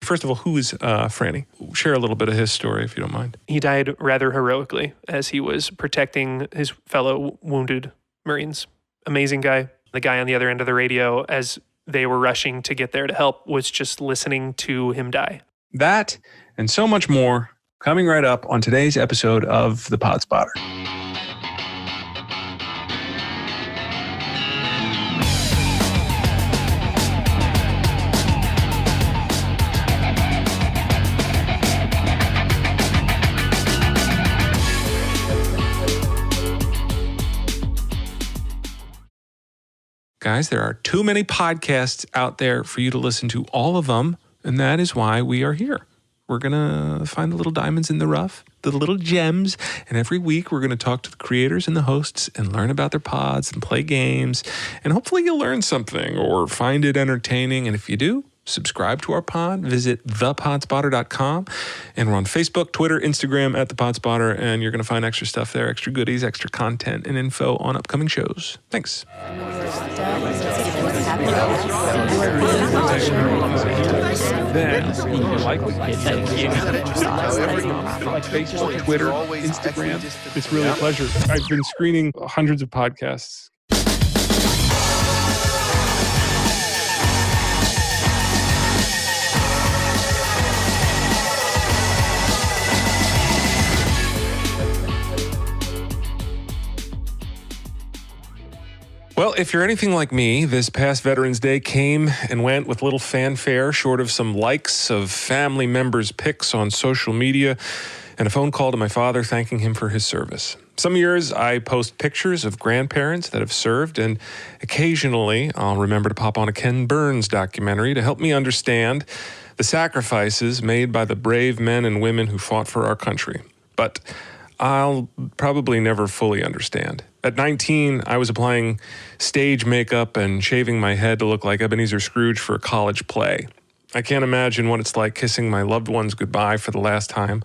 First of all, who is Franny? Share a little bit of his story, if you don't mind. He died rather heroically as he was protecting his fellow wounded Marines. Amazing guy. The guy on the other end of the radio, as they were rushing to get there to help, was just listening to him die. That and so much more coming right up on today's episode of The Pod Spotter. Guys, there are too many podcasts out there for you to listen to all of them, and that is why we are here. We're going to find the little diamonds in the rough, the little gems, and every week we're going to talk to the creators and the hosts and learn about their pods and play games, and hopefully you'll learn something or find it entertaining, and if you do, subscribe to our pod, visit thepodspotter.com, and we're on Facebook, Twitter, Instagram at thepodspotter, and you're going to find extra stuff there, extra goodies, extra content, and info on upcoming shows. Thanks. Facebook, Twitter, Instagram. It's really a pleasure. I've been screening hundreds of podcasts. Well, if you're anything like me, this past Veterans Day came and went with little fanfare, short of some likes of family members' pics on social media and a phone call to my father thanking him for his service. Some years I post pictures of grandparents that have served, and occasionally I'll remember to pop on a Ken Burns documentary to help me understand the sacrifices made by the brave men and women who fought for our country. But I'll probably never fully understand. At 19, I was applying stage makeup and shaving my head to look like Ebenezer Scrooge for a college play. I can't imagine what it's like kissing my loved ones goodbye for the last time.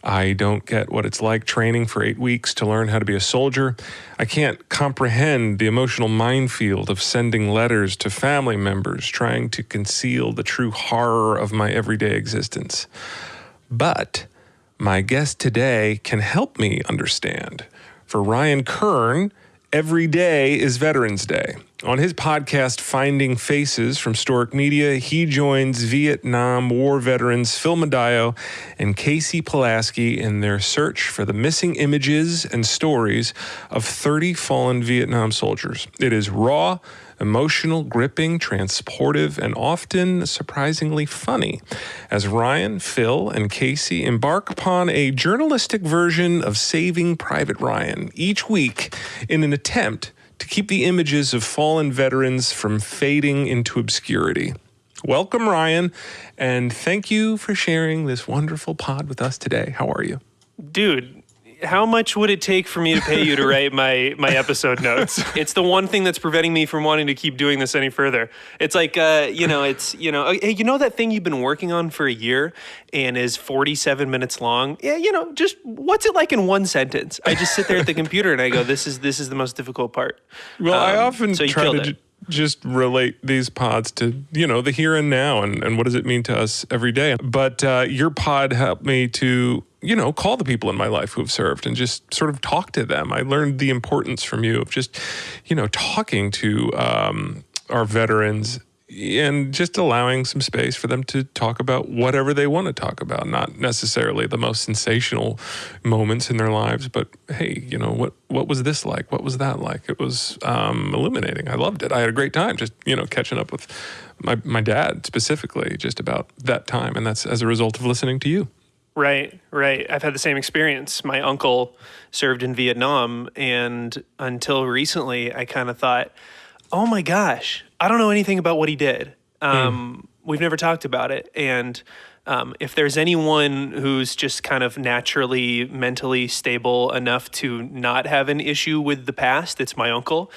I don't get what it's like training for 8 weeks to learn how to be a soldier. I can't comprehend the emotional minefield of sending letters to family members trying to conceal the true horror of my everyday existence. But my guest today can help me understand. For Ryan Kern, every day is Veterans Day. On his podcast, Finding Faces from Stork Media, he joins Vietnam War veterans Phil Medaio and Casey Pulaski in their search for the missing images and stories of 30 fallen Vietnam soldiers. It is raw, emotional, gripping, transportive, and often surprisingly funny as Ryan, Phil, and Casey embark upon a journalistic version of Saving Private Ryan each week in an attempt to keep the images of fallen veterans from fading into obscurity. Welcome, Ryan, and thank you for sharing this wonderful pod with us today. How are you? Dude, how much would it take for me to pay you to write my episode notes? It's the one thing that's preventing me from wanting to keep doing this any further. It's like, hey, you know that thing you've been working on for a year and is 47 minutes long? Yeah, just what's it like in one sentence? I just sit there at the computer and I go, this is the most difficult part. Well, I often try to just relate these pods to, the here and now and what does it mean to us every day. But your pod helped me to call the people in my life who have served and just sort of talk to them. I learned the importance from you of just, talking to our veterans and just allowing some space for them to talk about whatever they want to talk about, not necessarily the most sensational moments in their lives, but hey, what was this like? What was that like? It was illuminating. I loved it. I had a great time just, catching up with my dad specifically just about that time. And that's as a result of listening to you. Right. I've had the same experience. My uncle served in Vietnam, and until recently, I kind of thought, oh my gosh, I don't know anything about what he did. We've never talked about it. And if there's anyone who's just kind of naturally mentally stable enough to not have an issue with the past, it's my uncle.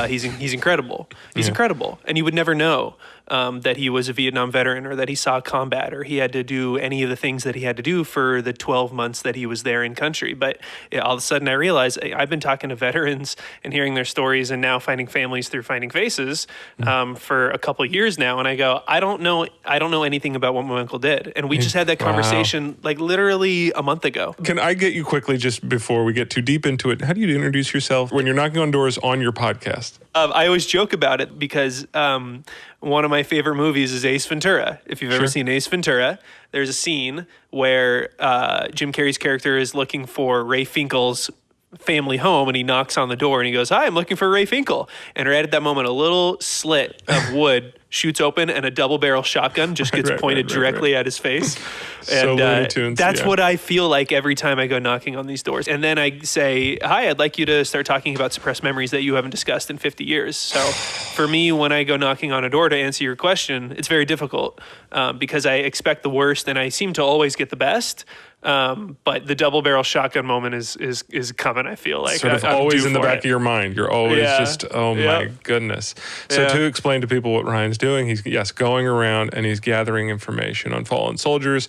He's incredible. He's incredible. And you would never know. that he was a Vietnam veteran or that he saw combat or he had to do any of the things that he had to do for the 12 months that he was there in country. But all of a sudden I realized I've been talking to veterans and hearing their stories and now finding families through Finding Faces for a couple of years now. And I go, I don't know anything about what my uncle did. And we just had that conversation like literally a month ago. Can I get you quickly, just before we get too deep into it, how do you introduce yourself when you're knocking on doors on your podcast? I always joke about it because one of my favorite movies is Ace Ventura. If you've ever seen Ace Ventura, there's a scene where Jim Carrey's character is looking for Ray Finkel's family home, and he knocks on the door and he goes, "Hi, I'm looking for Ray Finkel." And right at that moment, a little slit of wood shoots open and a double barrel shotgun just gets pointed directly at his face. So Looney Tunes, that's what I feel like every time I go knocking on these doors. And then I say, "Hi, I'd like you to start talking about suppressed memories that you haven't discussed in 50 years. So for me, when I go knocking on a door to answer your question, it's very difficult because I expect the worst and I seem to always get the best. But the double barrel shotgun moment is coming, I feel like. Sort of always in the back of your mind. You're always just, my goodness. So to explain to people what Ryan's doing, he's going around and he's gathering information on fallen soldiers,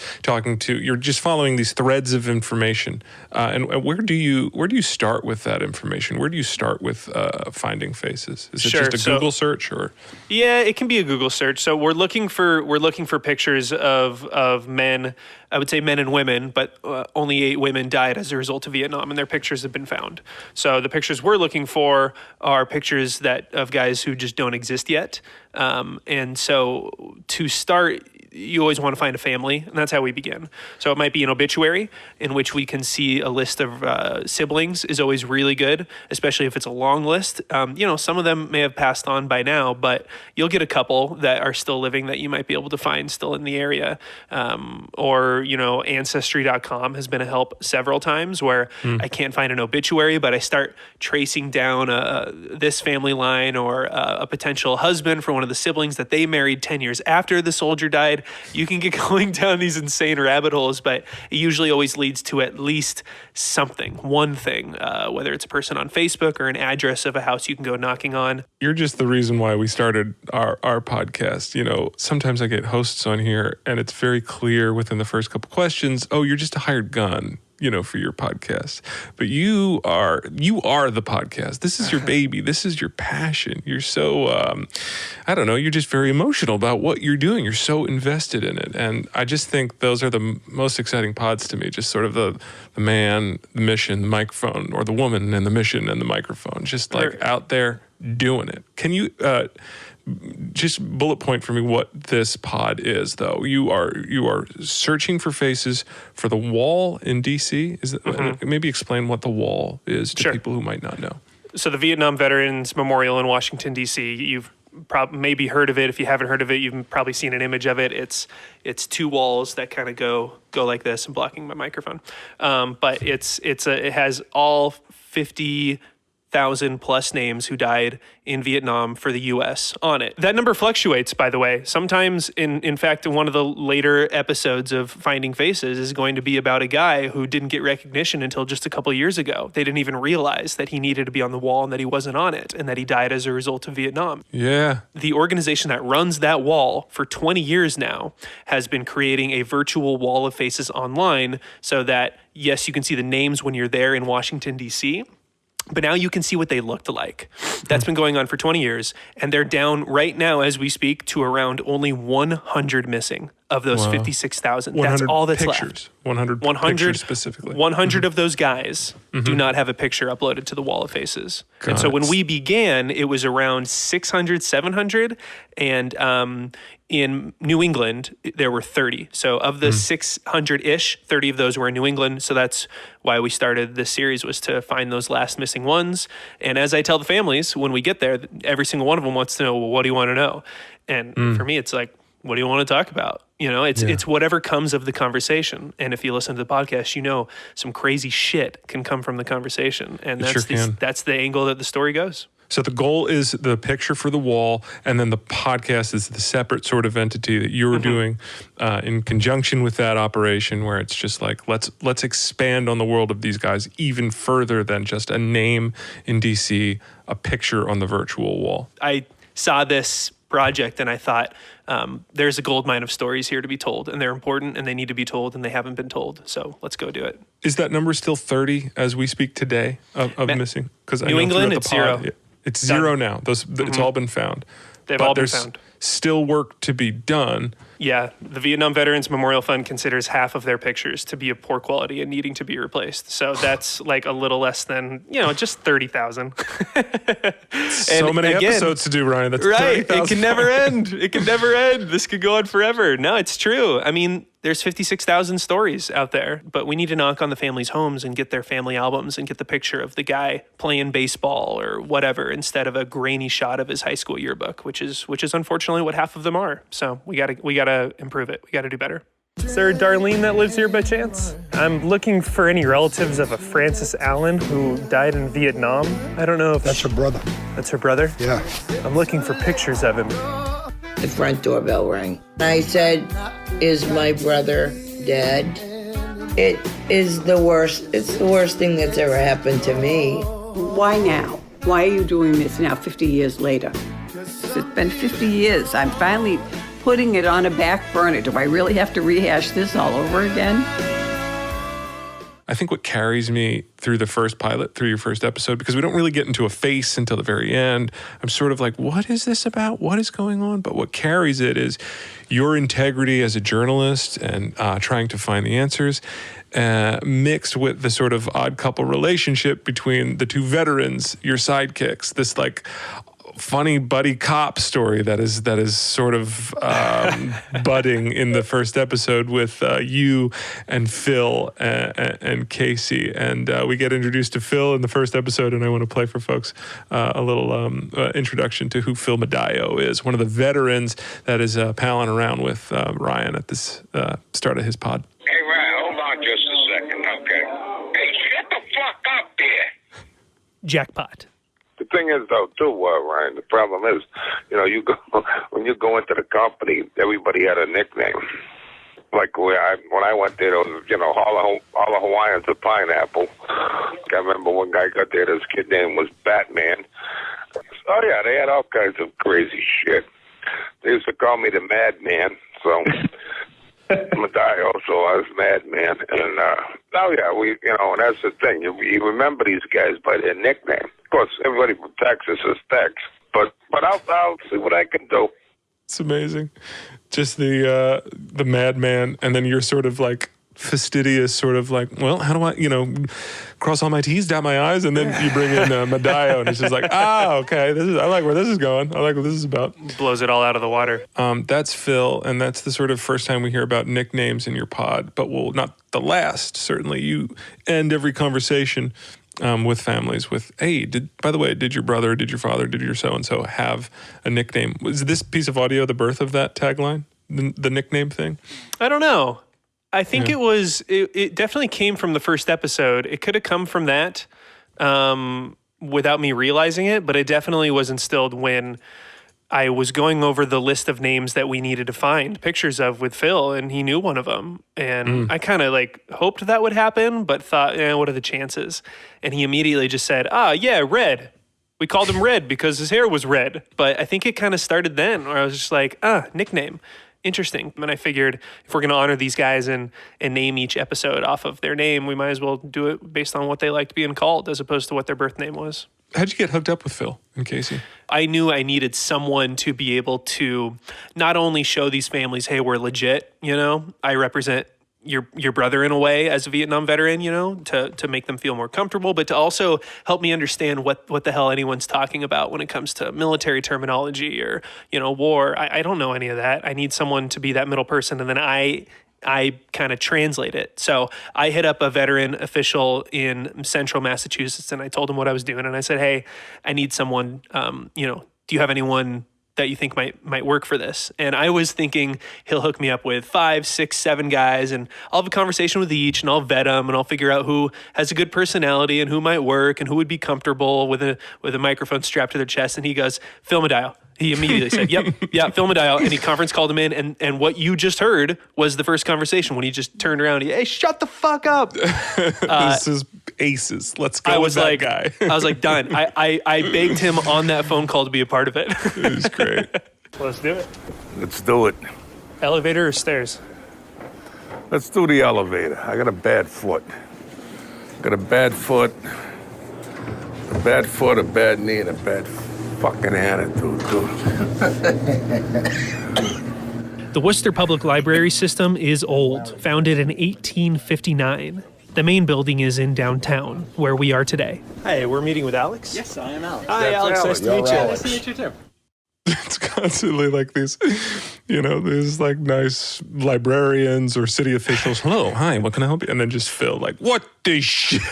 you're just following these threads of information. And where do you start with that information? Where do you start with Finding Faces? Is it just a Google search or? Yeah, it can be a Google search. So we're looking for pictures of men. I would say men and women, but only 8 women died as a result of Vietnam, and their pictures have been found. So the pictures we're looking for are pictures of guys who just don't exist yet. And so to start, you always want to find a family, and that's how we begin. So it might be an obituary in which we can see a list of siblings is always really good, especially if it's a long list. Some of them may have passed on by now, but you'll get a couple that are still living that you might be able to find still in the area. Or Ancestry.com has been a help several times where I can't find an obituary, but I start tracing down this family line or a potential husband for one of the siblings that they married 10 years after the soldier died. You can get going down these insane rabbit holes, but it usually always leads to at least something, one thing, whether it's a person on Facebook or an address of a house you can go knocking on. You're just the reason why we started our podcast. Sometimes I get hosts on here and it's very clear within the first couple questions, oh, you're just a hired gun, for your podcast. But you are the podcast. This is your baby. This is your passion. You're so, you're just very emotional about what you're doing. You're so invested in it. And I just think those are the most exciting pods to me, just sort of the man, the mission, the microphone, or the woman and the mission and the microphone, just like out there doing it. Can you just bullet point for me what this pod is, though? You are searching for faces for the wall in D.C. Maybe explain what the wall is to people who might not know. So the Vietnam Veterans Memorial in Washington, D.C., you've maybe heard of it. If you haven't heard of it, you've probably seen an image of it. It's 2 walls that kind of go like this. I'm blocking my microphone. But it has all 50,000 plus names who died in Vietnam for the U.S. on it. That number fluctuates, by the way. Sometimes, in fact, one of the later episodes of Finding Faces is going to be about a guy who didn't get recognition until just a couple of years ago. They didn't even realize that he needed to be on the wall and that he wasn't on it and that he died as a result of Vietnam. Yeah. The organization that runs that wall for 20 years now has been creating a virtual wall of faces online so that, yes, you can see the names when you're there in Washington, D.C., but now you can see what they looked like. That's been going on for 20 years, and they're down right now as we speak to around only 100 missing of those 56,000. That's all that's left. 100 pictures specifically. 100 of those guys do not have a picture uploaded to the Wall of Faces. And so when we began, it was around 600, 700, and in New England, there were 30. So of the 600-ish, 30 of those were in New England. So that's why we started this series, was to find those last missing ones. And as I tell the families, when we get there, every single one of them wants to know, well, what do you want to know? And for me, it's like, what do you want to talk about? It's whatever comes of the conversation. And if you listen to the podcast, some crazy shit can come from the conversation. And that's the angle that the story goes. So the goal is the picture for the wall, and then the podcast is the separate sort of entity that you're doing in conjunction with that operation, where it's just like, let's expand on the world of these guys even further than just a name in DC, a picture on the virtual wall. I saw this project, and I thought there's a gold mine of stories here to be told, and they're important, and they need to be told, and they haven't been told. So let's go do it. Is that number still 30 as we speak today of missing? Because New England, it's zero. It's zero now. It's all been found. They've all been found. Still work to be done. Yeah, the Vietnam Veterans Memorial Fund considers half of their pictures to be of poor quality and needing to be replaced. So that's like a little less than, just 30,000. So many episodes to do, Ryan. That's right. 30,000. It can never end. It can never end. This could go on forever. No, it's true. I mean, there's 56,000 stories out there, but we need to knock on the family's homes and get their family albums and get the picture of the guy playing baseball or whatever instead of a grainy shot of his high school yearbook, which is unfortunately what half of them are. So we gotta improve it. We gotta do better. Is there a Darlene that lives here by chance? I'm looking for any relatives of a Francis Allen who died in Vietnam. I don't know if That's her brother. That's her brother? Yeah. I'm looking for pictures of him. The front doorbell rang. I said, "Is my brother dead?" It is the worst. It's the worst thing that's ever happened to me. Why now? Why are you doing this now, 50 years later? It's been 50 years. I'm finally putting it on a back burner. Do I really have to rehash this all over again? I think what carries me through the first pilot, through your first episode, because we don't really get into a face until the very end. I'm sort of like, what is this about? What is going on? But what carries it is your integrity as a journalist and trying to find the answers, mixed with the sort of odd couple relationship between the two veterans, your sidekicks, this like funny buddy cop story that is sort of budding in the first episode with you and Phil and Casey, and we get introduced to Phil in the first episode, and I want to play for folks a little introduction to who Phil Medaio is, one of the veterans that is palling around with Ryan at this start of his pod. Hey Ryan, hold on just a second, okay? Hey, shut the fuck up there. Jackpot. The thing is, though, too, Ryan, the problem is, you go when you go into the company, everybody had a nickname. Like when I went there, there was, all the Hawaiians are Pineapple. I remember one guy got there, this kid name was Batman. Oh, yeah, they had all kinds of crazy shit. They used to call me the Madman, so Medaio, so I was Madman. And, and that's the thing. You remember these guys by their nickname. Of course, everybody from Texas is Tex, but I'll see what I can do. It's amazing. Just the madman, and then you're sort of like fastidious, sort of like, well, how do I, cross all my T's, dot my I's, and then you bring in Medaio, and it's just like, okay, I like where this is going. I like what this is about. Blows it all out of the water. That's Phil, and that's the sort of first time we hear about nicknames in your pod, but not the last, certainly. You end every conversation with families with, hey, by the way, did your brother, did your father, did your so-and-so have a nickname? Was this piece of audio the birth of that tagline, the nickname thing? I don't know. I think it definitely came from the first episode. It could have come from that without me realizing it, but it definitely was instilled when I was going over the list of names that we needed to find pictures of with Phil, and he knew one of them. And I kind of hoped that would happen, but thought, what are the chances? And he immediately just said, Red. We called him Red because his hair was red. But I think it kind of started then, where I was just like, nickname. Interesting. And I figured if we're going to honor these guys and name each episode off of their name, we might as well do it based on what they liked being called as opposed to what their birth name was. How'd you get hooked up with Phil and Casey? I knew I needed someone to be able to not only show these families, hey, we're legit, I represent your brother in a way as a Vietnam veteran, to make them feel more comfortable, but to also help me understand what the hell anyone's talking about when it comes to military terminology or, war. I don't know any of that. I need someone to be that middle person, and then I kind of translate it. So I hit up a veteran official in central Massachusetts, and I told him what I was doing. And I said, hey, I need someone, do you have anyone that you think might work for this? And I was thinking he'll hook me up with 5, 6, 7 guys, and I'll have a conversation with each, and I'll vet them, and I'll figure out who has a good personality and who might work and who would be comfortable with a microphone strapped to their chest. And he goes, Phil Medaio. He immediately said, yep, Phil Medaio. And he conference called him in. And what you just heard was the first conversation when he just turned around. Hey, shut the fuck up. This is aces. Let's go with that guy. I was like, done. I begged him on that phone call to be a part of it. It was great. Let's do it. Let's do it. Elevator or stairs? Let's do the elevator. I got a bad foot. A bad knee, and a bad fucking attitude, dude. The Worcester Public Library system is old, founded in 1859. The main building is in downtown, where we are today. Hi, we're meeting with Alex? Yes, I am Alex. Hi, Alex. Nice to meet you. Nice to meet you, too. It's constantly like these, these like nice librarians or city officials. Hello, hi, what can I help you? And then just Phil, like, what the shit?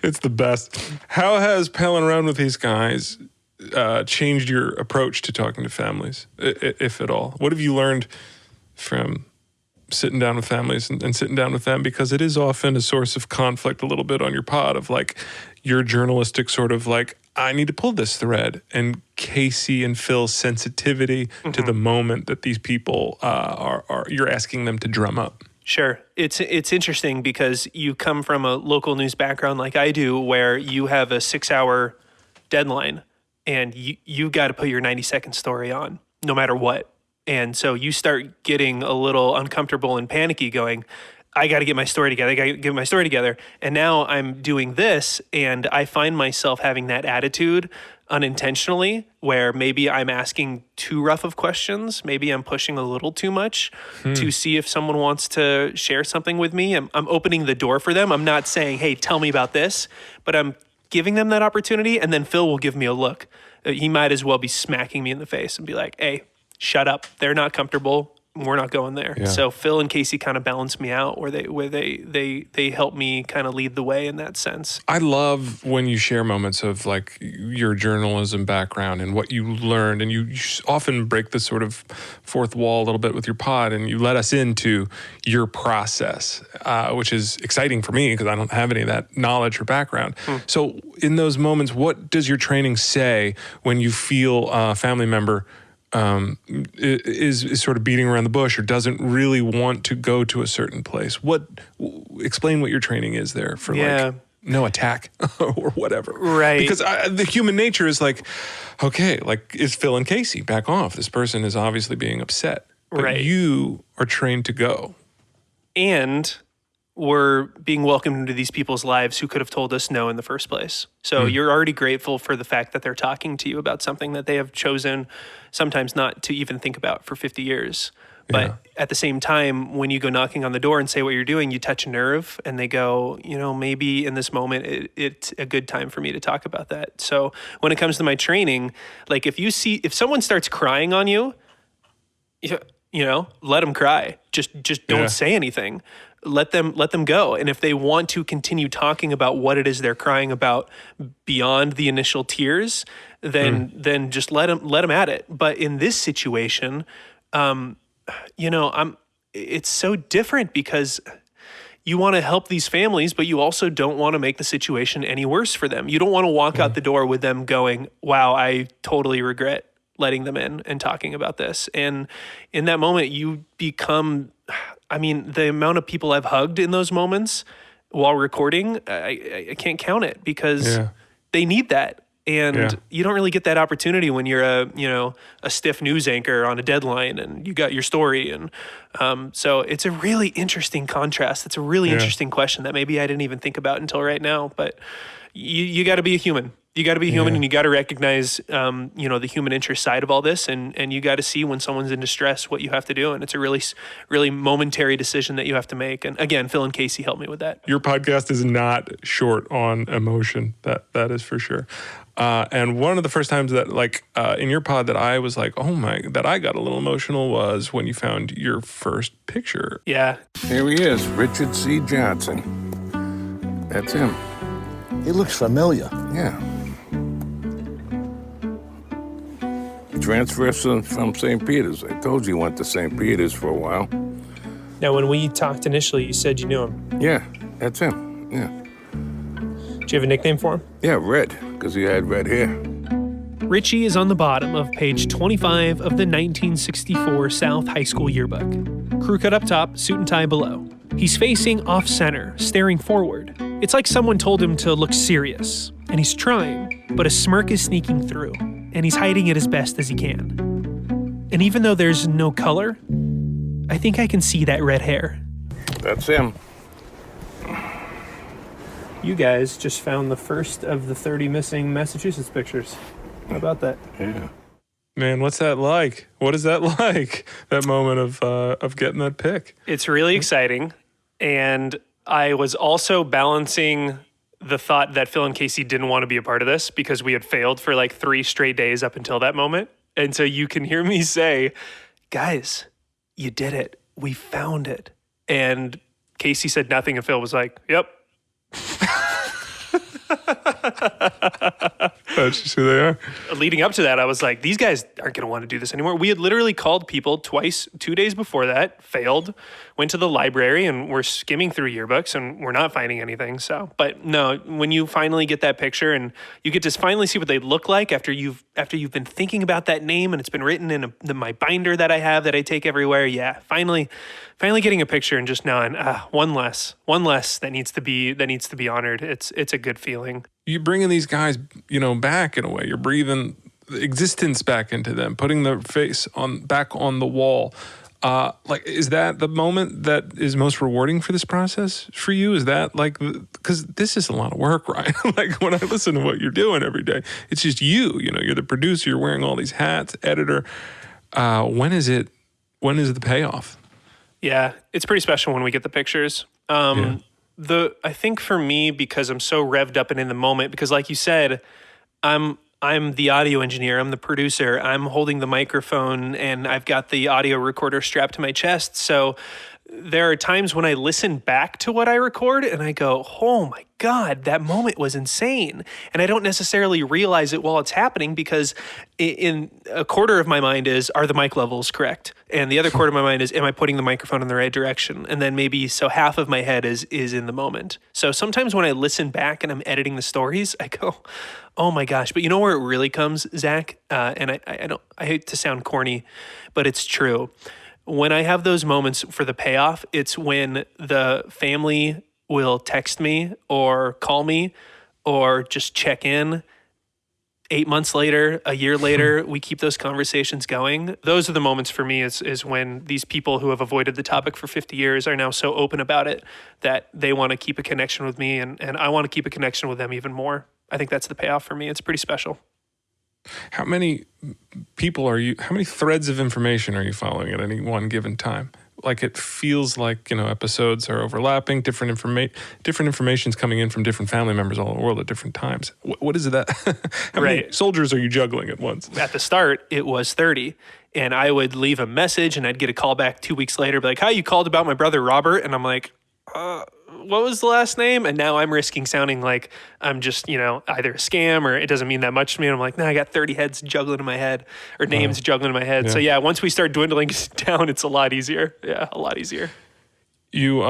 It's the best. How has palling around with these guys changed your approach to talking to families, if at all? What have you learned from sitting down with families and sitting down with them? Because it is often a source of conflict a little bit on your pod of like your journalistic sort of like, I need to pull this thread, and Casey and Phil's sensitivity to the moment that these people are you're asking them to drum up. Sure. It's interesting because you come from a local news background like I do, where you have a 6-hour deadline and you got to put your 90-second story on no matter what. And so you start getting a little uncomfortable and panicky going, I got to get my story together. And now I'm doing this, and I find myself having that attitude unintentionally, where maybe I'm asking too rough of questions. Maybe I'm pushing a little too much to see if someone wants to share something with me. I'm opening the door for them. I'm not saying, hey, tell me about this, but I'm giving them that opportunity. And then Phil will give me a look. He might as well be smacking me in the face and be like, hey, shut up. They're not comfortable. We're not going there. Yeah. So Phil and Casey kind of balance me out, where they help me kind of lead the way in that sense. I love when you share moments of like your journalism background and what you learned, and you often break the sort of fourth wall a little bit with your pod, and you let us into your process, which is exciting for me because I don't have any of that knowledge or background. So in those moments, what does your training say when you feel a family member is sort of beating around the bush or doesn't really want to go to a certain place? Explain what your training is there for like no attack or whatever. Right. Because the human nature is like, okay, like is Phil and Casey, back off. This person is obviously being upset. But right. You are trained to go. And we're being welcomed into these people's lives who could have told us no in the first place. So you're already grateful for the fact that they're talking to you about something that they have chosen sometimes not to even think about for 50 years. But at the same time, when you go knocking on the door and say what you're doing, you touch a nerve and they go, maybe in this moment, it's a good time for me to talk about that. So when it comes to my training, like if someone starts crying on you, let them cry. Just don't say anything. Let them go. And if they want to continue talking about what it is they're crying about beyond the initial tears, then just let them at it. But in this situation, it's so different because you want to help these families, but you also don't want to make the situation any worse for them. You don't want to walk out the door with them going, wow, I totally regret letting them in and talking about this. And in that moment, you become, the amount of people I've hugged in those moments while recording, I can't count it because they need that. And you don't really get that opportunity when you're a stiff news anchor on a deadline and you got your story. And so it's a really interesting contrast. It's a really interesting question that maybe I didn't even think about until right now. But you got to be a human. You got to be human, and you got to recognize, the human interest side of all this, and you got to see when someone's in distress what you have to do, and it's a really, really momentary decision that you have to make. And again, Phil and Casey helped me with that. Your podcast is not short on emotion. That is for sure. And one of the first times that, in your pod that I was like, that I got a little emotional was when you found your first picture. Yeah. Here he is, Richard C. Johnson. That's him. He looks familiar. Yeah. Transfer from St. Peter's. I told you he went to St. Peter's for a while. Now, when we talked initially, you said you knew him. Yeah, that's him. Yeah. Do you have a nickname for him? Yeah, Red, because he had red hair. Richie is on the bottom of page 25 of the 1964 South High School yearbook. Crew cut up top, suit and tie below. He's facing off-center, staring forward. It's like someone told him to look serious, and he's trying, but a smirk is sneaking through. and he's hiding it as best as he can. And even though there's no color, I think I can see that red hair. That's him. You guys just found the first of the 30 missing Massachusetts pictures. How about that? Yeah. Man, what's that like? What is that like? That moment of getting that pic? It's really exciting. And I was also balancing the thought that Phil and Casey didn't want to be a part of this because we had failed for like 3 straight days up until that moment. And so you can hear me say, guys, you did it. We found it. And Casey said nothing, and Phil was like, yep. That's just who they are. Leading up to that, I was like, these guys aren't going to want to do this anymore. We had literally called people twice, 2 days before that, failed, went to the library, and we're skimming through yearbooks, and we're not finding anything. So, but no, when you finally get that picture and you get to finally see what they look like after you've been thinking about that name and it's been written in my binder that I have that I take everywhere. Yeah, finally getting a picture and just knowing one less that needs to be honored. It's a good feeling. You're bringing these guys, back in a way. You're breathing existence back into them, putting their face back on the wall. Is that the moment that is most rewarding for this process for you? Is that because this is a lot of work, right? Like when I listen to what you're doing every day, it's just you're the producer, you're wearing all these hats, editor. When is the payoff? Yeah, it's pretty special when we get the pictures. I think for me, because I'm so revved up and in the moment, because like you said, I'm the audio engineer, I'm the producer, I'm holding the microphone, and I've got the audio recorder strapped to my chest. So there are times when I listen back to what I record and I go, oh my God, that moment was insane. And I don't necessarily realize it while it's happening because in a quarter of my mind is, are the mic levels correct? And the other quarter of my mind is, am I putting the microphone in the right direction? And then maybe half of my head is in the moment. So sometimes when I listen back and I'm editing the stories, I go, oh my gosh. But you know where it really comes, Zach? And I hate to sound corny, but it's true. When I have those moments for the payoff, it's when the family will text me or call me or just check in 8 months later, a year later, we keep those conversations going. Those are the moments for me is when these people who have avoided the topic for 50 years are now so open about it that they want to keep a connection with me and I want to keep a connection with them even more. I think that's the payoff for me. It's pretty special. How many threads of information are you following at any one given time? Like it feels like, episodes are overlapping, different information's coming in from different family members all over the world at different times. What is that? How many soldiers are you juggling at once? At the start, it was 30. And I would leave a message and I'd get a call back 2 weeks later, be like, hi, you called about my brother Robert. And I'm like, what was the last name? And now I'm risking sounding like I'm just, either a scam or it doesn't mean that much to me. And I'm like, no, I got 30 heads juggling in my head or names juggling in my head. Yeah. So yeah, once we start dwindling down, it's a lot easier. Yeah, a lot easier. You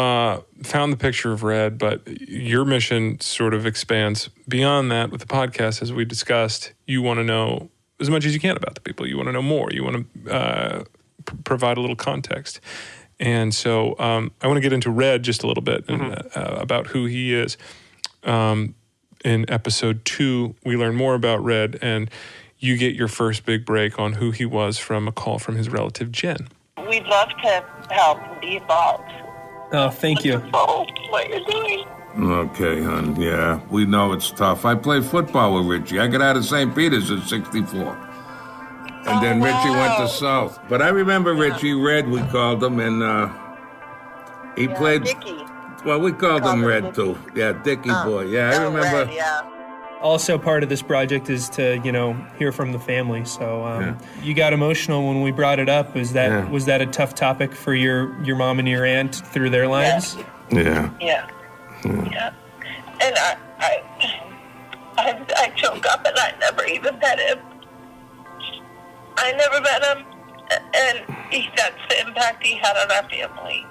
found the picture of Red, but your mission sort of expands beyond that with the podcast. As we discussed, you want to know as much as you can about the people. You want to know more. You want to provide a little context. And so I want to get into Red just a little bit and, about who he is. In episode 2, we learn more about Red, and you get your first big break on who he was from a call from his relative, Jen. We'd love to help and be involved. Oh, thank you. What you're doing. Okay, hon, yeah. We know it's tough. I played football with Richie. I got out of St. Peter's at 64. And then Richie went to South. But I remember Richie, Red, we called him, and he played... Dickie. Well, we called him Red, too. Yeah, Dickie boy. Yeah, I remember... Red, yeah. Also, part of this project is to, hear from the family. So you got emotional when we brought it up. Was that a tough topic for your mom and your aunt through their lives? Yeah. Yeah. And I choke up, and I never even met him. I never met him, and that's the impact he had on our family.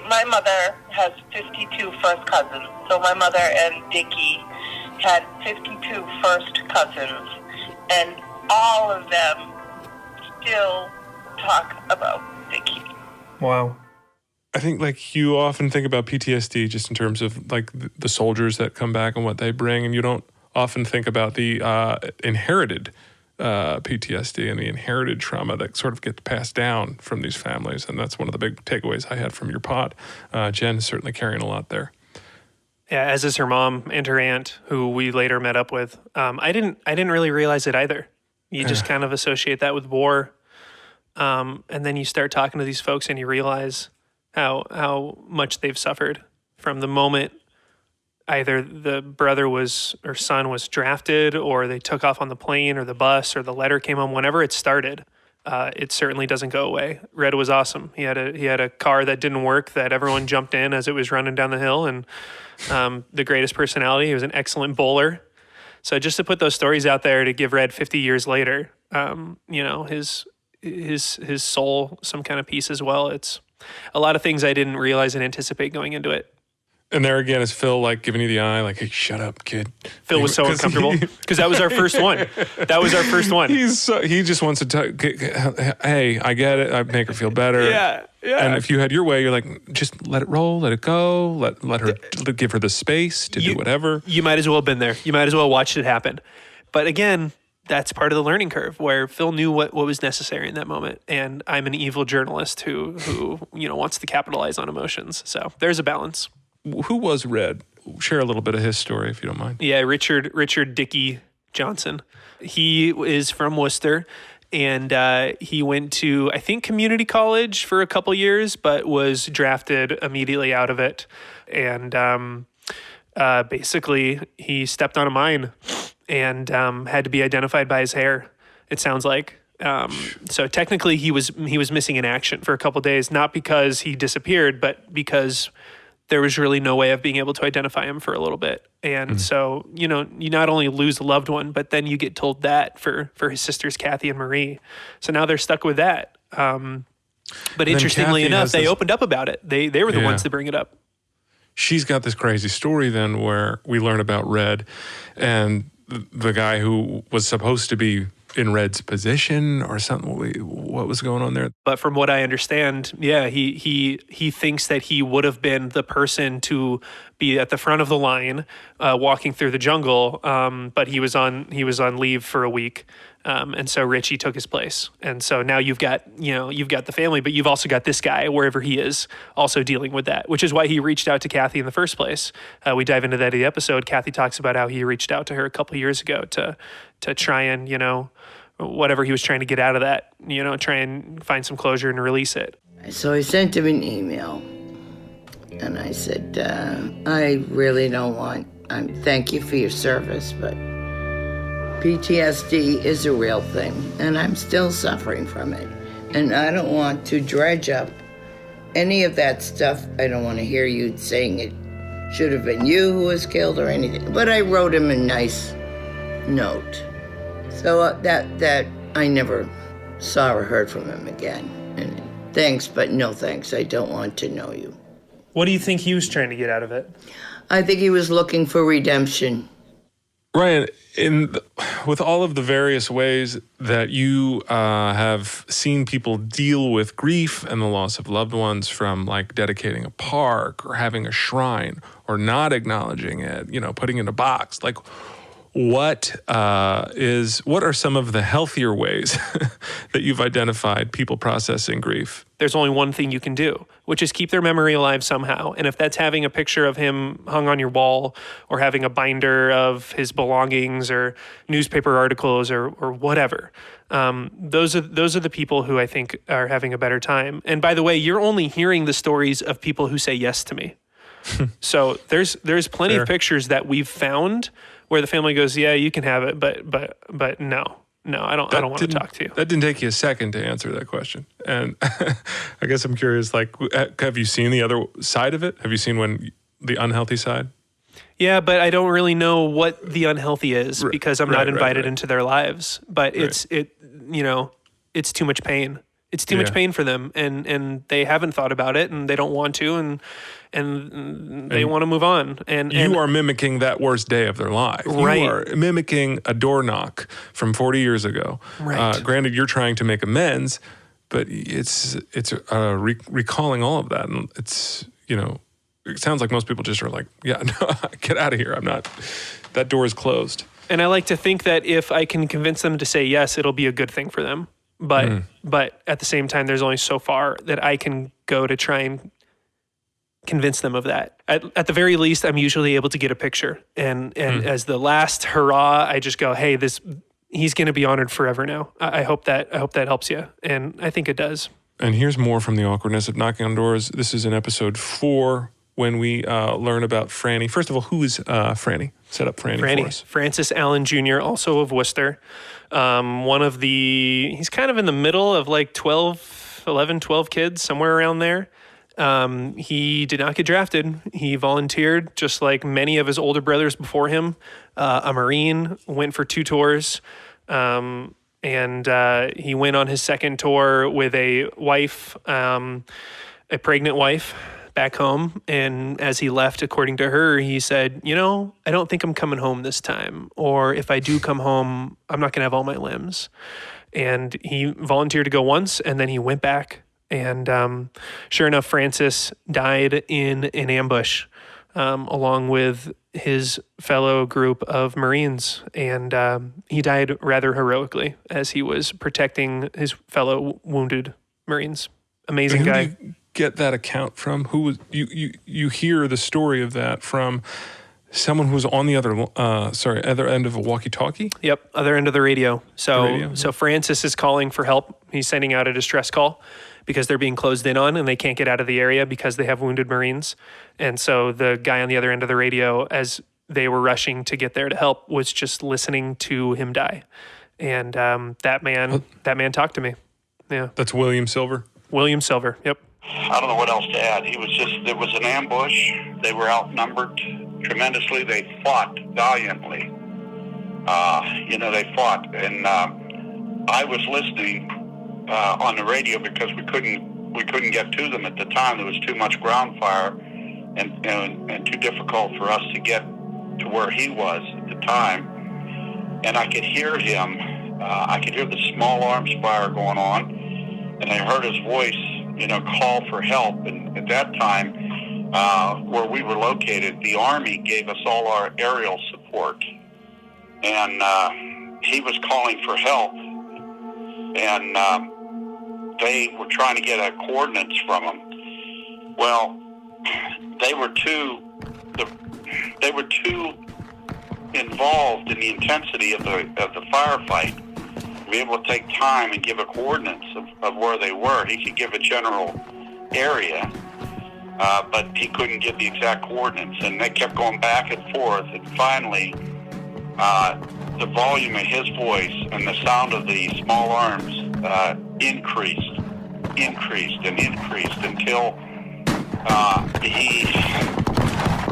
My mother has 52 first cousins, so my mother and Dickie had 52 first cousins, and all of them still talk about Dickie. Wow. I think you often think about PTSD just in terms of the soldiers that come back and what they bring, and you don't often think about the inherited PTSD and the inherited trauma that sort of gets passed down from these families. And that's one of the big takeaways I had from your pod. Jen is certainly carrying a lot there. Yeah, as is her mom and her aunt, who we later met up with. I didn't really realize it either. You just kind of associate that with war. And then you start talking to these folks and you realize how much they've suffered from the moment either the brother or son was drafted, or they took off on the plane or the bus or the letter came home. Whenever it started, it certainly doesn't go away. Red was awesome. He had a car that didn't work that everyone jumped in as it was running down the hill, and the greatest personality. He was an excellent bowler. So just to put those stories out there to give Red 50 years later, his soul some kind of peace as well. It's a lot of things I didn't realize and anticipate going into it. And there again is Phil like giving you the eye, like, hey, shut up, kid. Phil was so uncomfortable because that was our first one. He just wants to talk. Hey, I get it. I make her feel better. Yeah. And if you had your way, you're like, just let it roll, let it go, let her give her the space to do whatever. You might as well have been there. You might as well watched it happen. But again, that's part of the learning curve where Phil knew what was necessary in that moment. And I'm an evil journalist who wants to capitalize on emotions. So there's a balance. Who was Red? Share a little bit of his story, if you don't mind. Yeah, Richard Dickey Johnson. He is from Worcester, and he went to, I think, community college for a couple years, but was drafted immediately out of it. And basically, he stepped on a mine and had to be identified by his hair, it sounds like. So technically, he was missing in action for a couple days, not because he disappeared, but because there was really no way of being able to identify him for a little bit. And so, you not only lose a loved one, but then you get told that for his sisters, Kathy and Marie. So now they're stuck with that. But interestingly enough, they opened up about it. They were the ones to bring it up. She's got this crazy story then where we learn about Red and the guy who was supposed to be in Red's position or something. What was going on there? But from what I understand, he thinks that he would have been the person to be at the front of the line, walking through the jungle. But he was on leave for a week, and so Richie took his place. And so now you've got the family, but you've also got this guy wherever he is also dealing with that, which is why he reached out to Kathy in the first place. We dive into that in the episode. Kathy talks about how he reached out to her a couple of years ago to try and whatever he was trying to get out of that, try and find some closure and release it. So I sent him an email, and I said, I really don't want, thank you for your service, but PTSD is a real thing, and I'm still suffering from it. And I don't want to dredge up any of that stuff. I don't want to hear you saying it should have been you who was killed or anything. But I wrote him a nice note. So that I never saw or heard from him again. And thanks, but no thanks. I don't want to know you. What do you think he was trying to get out of it? I think he was looking for redemption. Ryan, with all of the various ways that you have seen people deal with grief and the loss of loved ones, from like dedicating a park or having a shrine or not acknowledging it, putting it in a box, like what are some of the healthier ways that you've identified people processing grief? There's only one thing you can do, which is keep their memory alive somehow. And if that's having a picture of him hung on your wall, or having a binder of his belongings or newspaper articles or whatever, those are the people who I think are having a better time. And by the way, you're only hearing the stories of people who say yes to me. So there's plenty of pictures that we've found where the family goes, yeah, you can have it, but no, I don't want to talk to you. That didn't take you a second to answer that question. And I guess I'm curious, like, have you seen the other side of it? Have you seen the unhealthy side? Yeah, but I don't really know what the unhealthy is because I'm not invited into their lives. But it's too much pain. It's too much pain for them, and they haven't thought about it, and they don't want to, and they want to move on. And you are mimicking that worst day of their life. Right. You are mimicking a door knock from 40 years ago. Right. Granted, you're trying to make amends, but it's recalling all of that, and it's it sounds like most people just are like, yeah, no, get out of here. I'm not. that door is closed. And I like to think that if I can convince them to say yes, it'll be a good thing for them. But at the same time, there's only so far that I can go to try and convince them of that. At the very least, I'm usually able to get a picture. And as the last hurrah, I just go, hey, he's going to be honored forever now. I hope that helps you. And I think it does. And here's more from the awkwardness of knocking on doors. This is in episode 4 when we learn about Franny. First of all, who is Franny? Set up Franny for us. Francis Allen Jr., also of Worcester. He's kind of in the middle of like 12 kids, somewhere around there. He did not get drafted. He volunteered, just like many of his older brothers before him. A Marine, went for 2 tours. And he went on his second tour with a wife, a pregnant wife, back home. And as he left, according to her, he said, I don't think I'm coming home this time. Or if I do come home, I'm not going to have all my limbs. And he volunteered to go once, and then he went back. And sure enough, Francis died in an ambush along with his fellow group of Marines. And he died rather heroically as he was protecting his fellow wounded Marines. Amazing guy. Who do you get that account from? Who was you hear the story of that from someone who's on the other end of a walkie-talkie? Yep, other end of the radio. So Francis is calling for help. He's sending out a distress call because they're being closed in on and they can't get out of the area because they have wounded Marines. And so the guy on the other end of the radio, as they were rushing to get there to help, was just listening to him die. And that man talked to me. Yeah. That's William Silver? William Silver, yep. I don't know what else to add. It was an ambush. They were outnumbered tremendously. They fought valiantly. They fought. And I was listening on the radio because we couldn't get to them at the time. There was too much ground fire and too difficult for us to get to where he was at the time. And I could hear him. I could hear the small arms fire going on, and I heard his voice, call for help. And at that time, where we were located, the Army gave us all our aerial support, and he was calling for help. And they were trying to get coordinates from him. Well, they were too involved in the intensity of the firefight to be able to take time and give a coordinates of where they were. He could give a general area, but he couldn't give the exact coordinates. And they kept going back and forth. And finally, the volume of his voice and the sound of the small arms increased until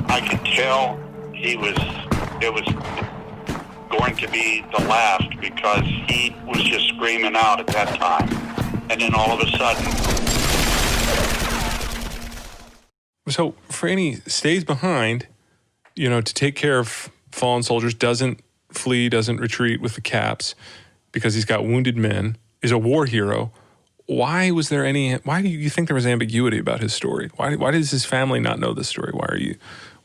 I could tell it was going to be the last, because he was just screaming out at that time. And then all of a sudden. So Franny stays behind, to take care of fallen soldiers, doesn't flee, doesn't retreat with the Caps because he's got wounded men, is a war hero. Why do you think there was ambiguity about his story? Why does his family not know this story? Why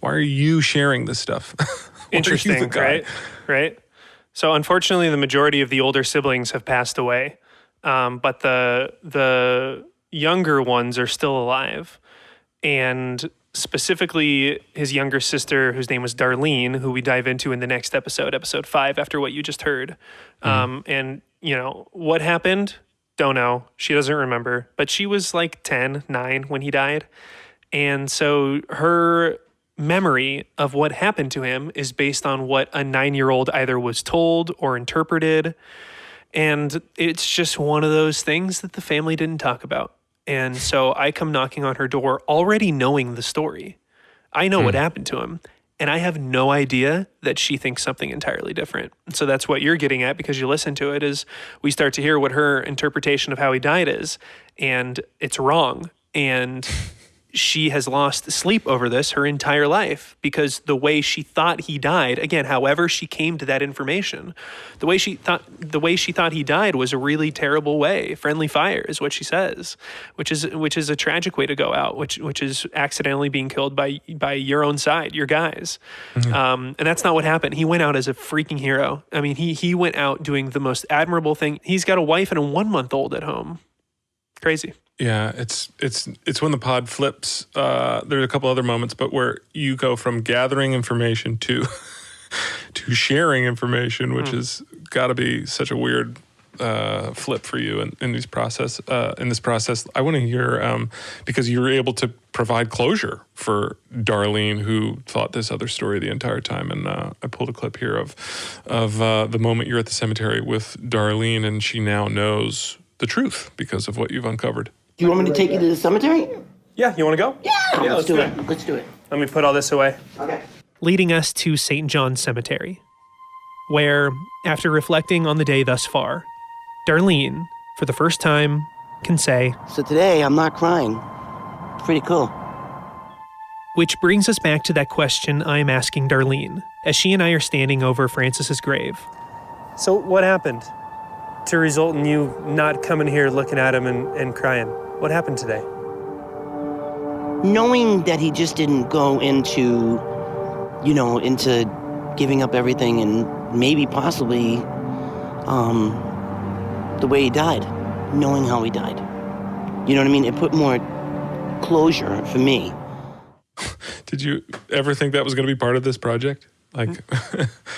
are you sharing this stuff? Interesting, right? So unfortunately, the majority of the older siblings have passed away, but the younger ones are still alive. And specifically his younger sister, whose name was Darlene, who we dive into in the next episode 5, after what you just heard. And, what happened? Don't know. She doesn't remember. But she was like 9 when he died. And so her memory of what happened to him is based on what a 9-year-old either was told or interpreted. And it's just one of those things that the family didn't talk about. And so I come knocking on her door already knowing the story. I know what happened to him, and I have no idea that she thinks something entirely different. And so that's what you're getting at, because you listen to it, is we start to hear what her interpretation of how he died is, and it's wrong. And she has lost sleep over this her entire life because the way she thought he died, again, however she came to that information, the way she thought he died was a really terrible way. Friendly fire is what she says, which is a tragic way to go out, which is accidentally being killed by your own side, your guys. And that's not what happened. He went out as a freaking hero. I mean, he went out doing the most admirable thing. He's got a wife and a 1-month-old at home. Crazy. Yeah, it's when the pod flips. There's a couple other moments, but where you go from gathering information to sharing information, which has got to be such a weird flip for you in this process. I want to hear because you were able to provide closure for Darlene, who thought this other story the entire time. And I pulled a clip here of the moment you're at the cemetery with Darlene, and she now knows the truth because of what you've uncovered. Do you want me to take you to the cemetery? Yeah, you want to go? Yeah, let's do it. Let's do it. Let me put all this away. Okay. Leading us to St. John's Cemetery, where, after reflecting on the day thus far, Darlene, for the first time, can say, So today, I'm not crying. It's pretty cool. which brings us back to that question I'm asking Darlene, as she and I are standing over Francis's grave. So what happened to result in you not coming here looking at him and crying? What happened today? Knowing that he just didn't go into giving up everything and maybe possibly the way he died, knowing how he died. You know what I mean? It put more closure for me. Did you ever think that was going to be part of this project? Like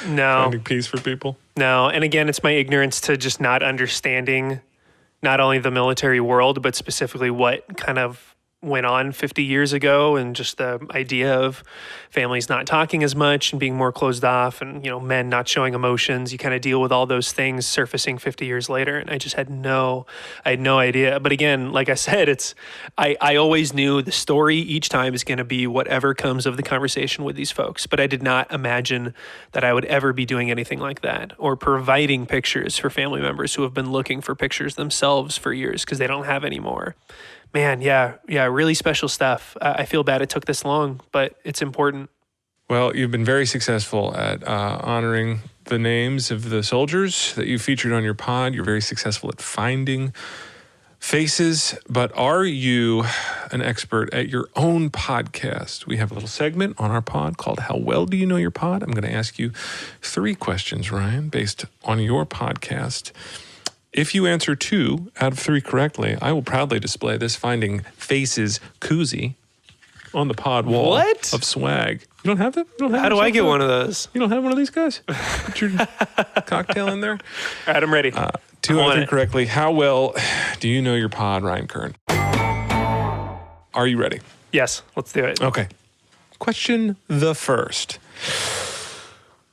No. finding peace for people? No, and again, it's my ignorance to just not understanding not only the military world, but specifically what kind of went on 50 years ago, and just the idea of families not talking as much and being more closed off, and men not showing emotions. You kind of deal with all those things surfacing 50 years later, and I had no idea. But again, like I said, I always knew the story each time is going to be whatever comes of the conversation with these folks, but I did not imagine that I would ever be doing anything like that, or providing pictures for family members who have been looking for pictures themselves for years because they don't have any more. Man, yeah, really special stuff. I feel bad it took this long, but it's important. Well, you've been very successful at honoring the names of the soldiers that you featured on your pod. You're very successful at finding faces, but are you an expert at your own podcast? We have a little segment on our pod called How Well Do You Know Your Pod? I'm going to ask you 3 questions, Ryan, based on your podcast. If you answer 2 out of 3 correctly, I will proudly display this Finding Faces koozie on the pod wall of swag. You don't have them? How do I get one of those? You don't have one of these guys? Put your cocktail in there. All right, I'm ready. 2 out of 3 correctly. How well do you know your pod, Ryan Kern? Are you ready? Yes, let's do it. Okay. Question the first.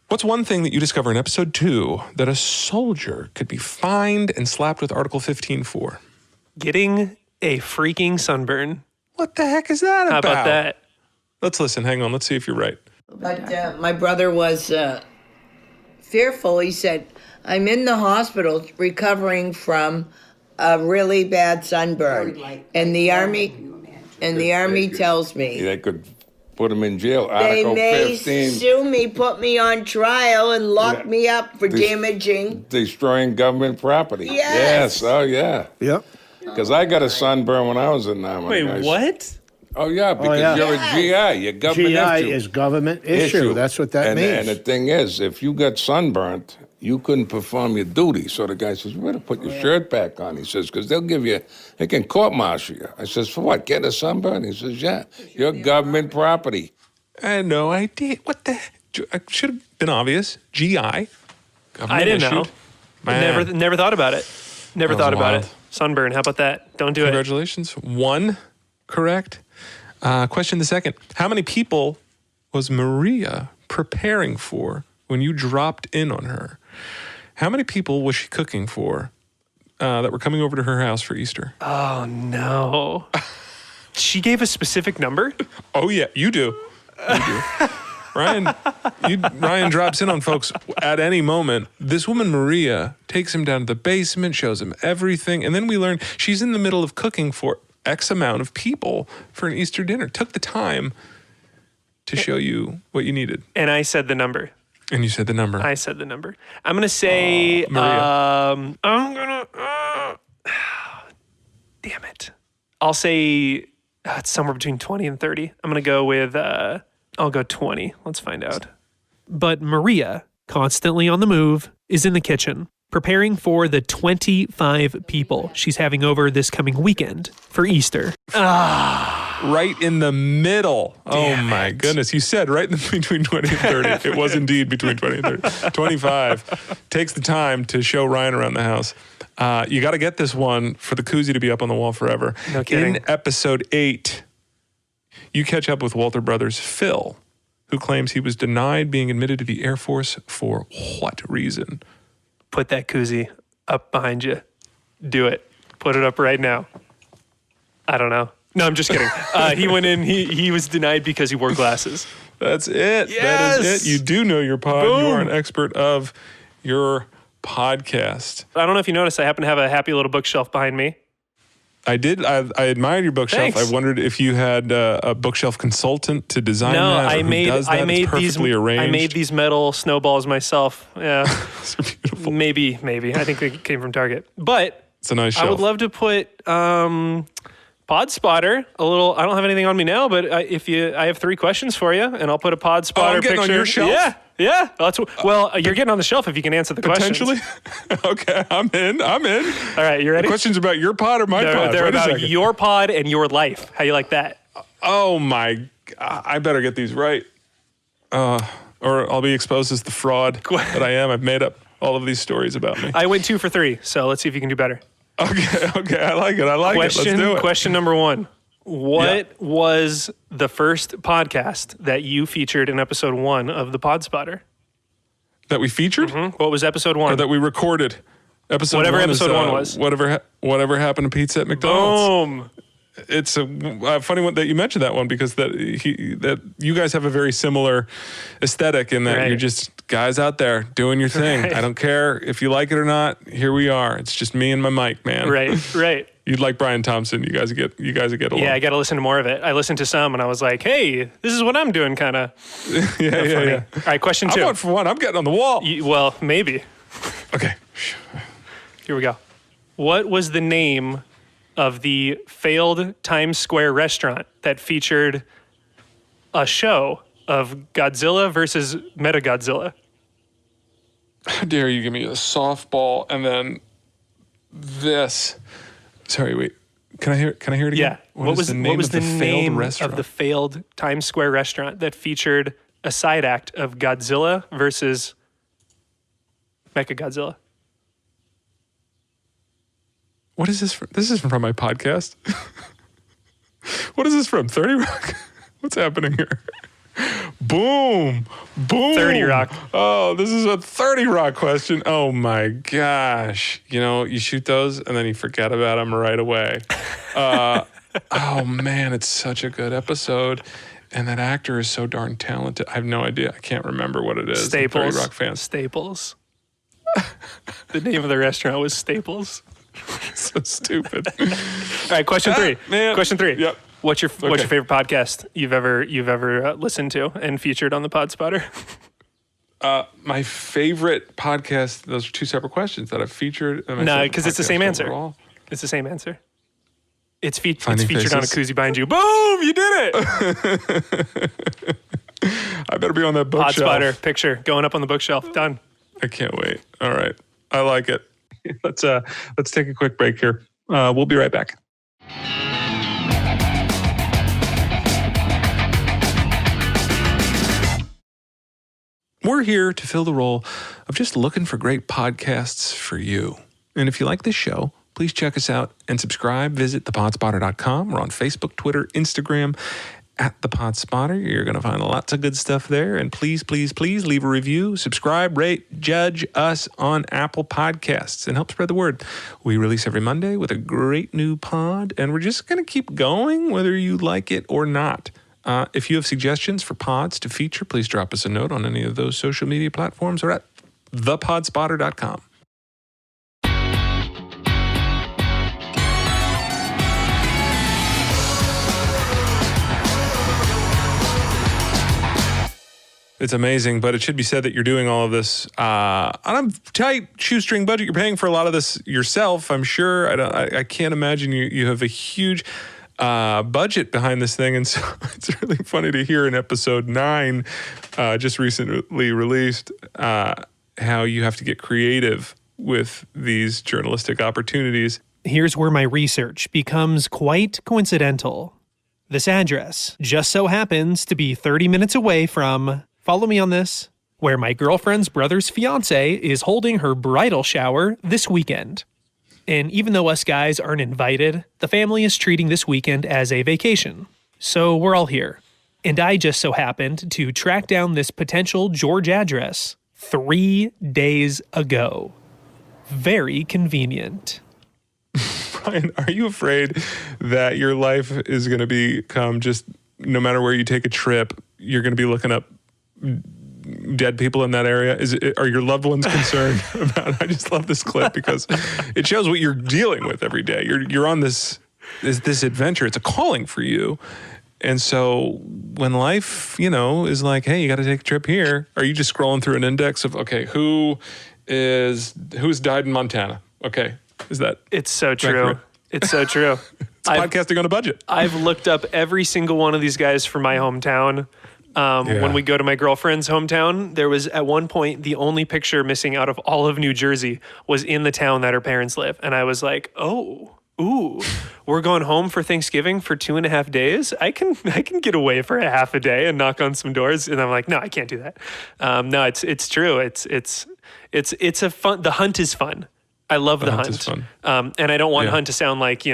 What's one thing that you discover in episode 2 that a soldier could be fined and slapped with Article 15 for? Getting a freaking sunburn. What the heck is that about? How about that? Let's listen. Hang on. Let's see if you're right. But my brother was fearful. He said, I'm in the hospital recovering from a really bad sunburn. And the Army tells me They could put him in jail. they Article may 15, sue me, put me on trial, and lock me up for damaging. destroying government property. Yes. Oh, yeah. Yep. Because I got a sunburn when I was in the Army. Wait, guys. what? Oh, yeah, because you're a GI. You're government GI issue. is government issue. That's what that means. And the thing is, if you got sunburnt, you couldn't perform your duty. So the guy says, you better put your shirt back on. He says, because they can court-martial you. I says, for what, getting a sunburn? He says, yeah, you're government property. I had no idea. What the heck? I should have been obvious. GI. I Government didn't know. issued. Man. Never thought about it. Never That was thought about wild. it. Sunburn, how about that? Don't do it. Congratulations. 1 correct. Question the second. How many people was Maria preparing for when you dropped in on her? How many people was she cooking for that were coming over to her house for Easter? Oh, no. She gave a specific number? Oh, yeah, you do. You do. Ryan drops in on folks at any moment. This woman, Maria, takes him down to the basement, shows him everything, and then we learn she's in the middle of cooking for X amount of people for an Easter dinner. Took the time to show you what you needed. And I said the number. And you said the number. I said the number. I'm going to say, Maria. Damn it. I'll say it's somewhere between 20 and 30. I'm going to go with, I'll go 20. Let's find out. But Maria, constantly on the move, is in the kitchen, preparing for the 25 people she's having over this coming weekend for Easter. Right in the middle. Damn oh, my goodness. You said right in between 20 and 30. It was indeed between 20 and 30. 25 takes the time to show Ryan around the house. You got to get this one for the koozie to be up on the wall forever. No kidding. In episode 8, you catch up with Walter Brothers' Phil, who claims he was denied being admitted to the Air Force for what reason? Put that koozie up behind you. Do it. Put it up right now. I don't know. No, I'm just kidding. He went in, he was denied because he wore glasses. That's it. Yes! That is it. You do know your pod. Boom. You are an expert of your podcast. I don't know if you noticed, I happen to have a happy little bookshelf behind me. I did. I admired your bookshelf. Thanks. I wondered if you had a bookshelf consultant to design No, that. I made It's perfectly arranged. I made these metal snowballs myself. Yeah. They're beautiful. Maybe. I think they came from Target. But It's a nice shelf. I would love to put Pod Spotter a little. I don't have anything on me now, but I have 3 questions for you, and I'll put a Pod Spotter I'm getting picture. on your shelf? Yeah. You're getting on the shelf if you can answer the questions. Potentially. Okay, I'm in. All right, you ready? Questions about your pod or my pod? They're Wait a about second. your pod and your life. How you like that? Oh my! I better get these right, or I'll be exposed as the fraud that I am. I've made up all of these stories about me. I went 2 for 3, so let's see if you can do better. Okay, I like it. Let's do it. Question number 1. What was the first podcast that you featured in episode 1 of the Pod Spotter? That we featured? Mm-hmm. What was episode 1? Or that we recorded? Whatever episode 1 was. Whatever happened to pizza at McDonald's? Boom. It's a funny one that you mentioned that one because that you guys have a very similar aesthetic in that you're just guys out there doing your thing. Right. I don't care if you like it or not. Here we are. It's just me and my mic, man. Right. You'd like Brian Thompson. You guys get along. Yeah, I got to listen to more of it. I listened to some and I was like, hey, this is what I'm doing, kind of. Yeah. All right, question 2. I'm 1 for 1. I'm getting on the wall. Well, maybe. Okay. Here we go. What was the name of the failed Times Square restaurant that featured a show of Godzilla versus Mechagodzilla? How dare you give me a softball and then this? Sorry, wait. Can I hear it again? Yeah. What was the name of the failed failed Times Square restaurant that featured a side act of Godzilla versus Mechagodzilla? What is this from? This isn't from my podcast. What is this from? 30 Rock? What's happening here? Boom. 30 Rock. Oh, this is a 30 Rock question. Oh my gosh. You know, you shoot those and then you forget about them right away. Oh man, it's such a good episode. And that actor is so darn talented. I have no idea. I can't remember what it is. Staples. I'm 30 Rock fans. Staples. The name of the restaurant was Staples. So stupid. All right, question 3. Man. Question 3. Yep. What's your favorite podcast you've ever listened to and featured on the Pod Spotter? My favorite podcast. Those are 2 separate questions that I've featured. No, because it's the same answer. Overall. It's the same answer. It's featured Faces. on a koozie behind you. Boom! You did it. I better be on that Pod bookshelf. Spotter picture going up on the bookshelf. Done. I can't wait. All right, I like it. Let's take a quick break here. We'll be right back. We're here to fill the role of just looking for great podcasts for you. And if you like this show, please check us out and subscribe. Visit thepodspotter.com. We're on Facebook, Twitter, Instagram, at The Pod Spotter. You're going to find lots of good stuff there. And please, please, please leave a review, subscribe, rate, judge us on Apple Podcasts, and help spread the word. We release every Monday with a great new pod, and we're just going to keep going whether you like it or not. If you have suggestions for pods to feature, please drop us a note on any of those social media platforms or at thepodspotter.com. It's amazing, but it should be said that you're doing all of this on a tight shoestring budget. You're paying for a lot of this yourself, I'm sure. I can't imagine you have a huge budget behind this thing, and so it's really funny to hear in episode 9, just recently released, how you have to get creative with these journalistic opportunities. Here's where my research becomes quite coincidental. This address just so happens to be 30 minutes away from, follow me on this, where my girlfriend's brother's fiance is holding her bridal shower this weekend. And even though us guys aren't invited, the family is treating this weekend as a vacation. So we're all here. And I just so happened to track down this potential George address 3 days ago. Very convenient. Brian, are you afraid that your life is going to become just, no matter where you take a trip, you're going to be looking up dead people in that area? Are your loved ones concerned about? I just love this clip because it shows what you're dealing with every day. You're on this adventure. It's a calling for you. And so when life, is like, hey, you got to take a trip here, are you just scrolling through an index of, okay, who's died in Montana? Okay. Is that? It's so true. Accurate? It's so true. It's podcasting on a budget. I've looked up every single one of these guys from my hometown. When we go to my girlfriend's hometown, there was at one point the only picture missing out of all of New Jersey was in the town that her parents live. And I was like, we're going home for Thanksgiving for 2.5 days. I can get away for a half a day and knock on some doors. And I'm like, no, I can't do that. No, it's true. It's a fun. The hunt is fun. I love the hunt. Is fun. And I don't want hunt to sound like,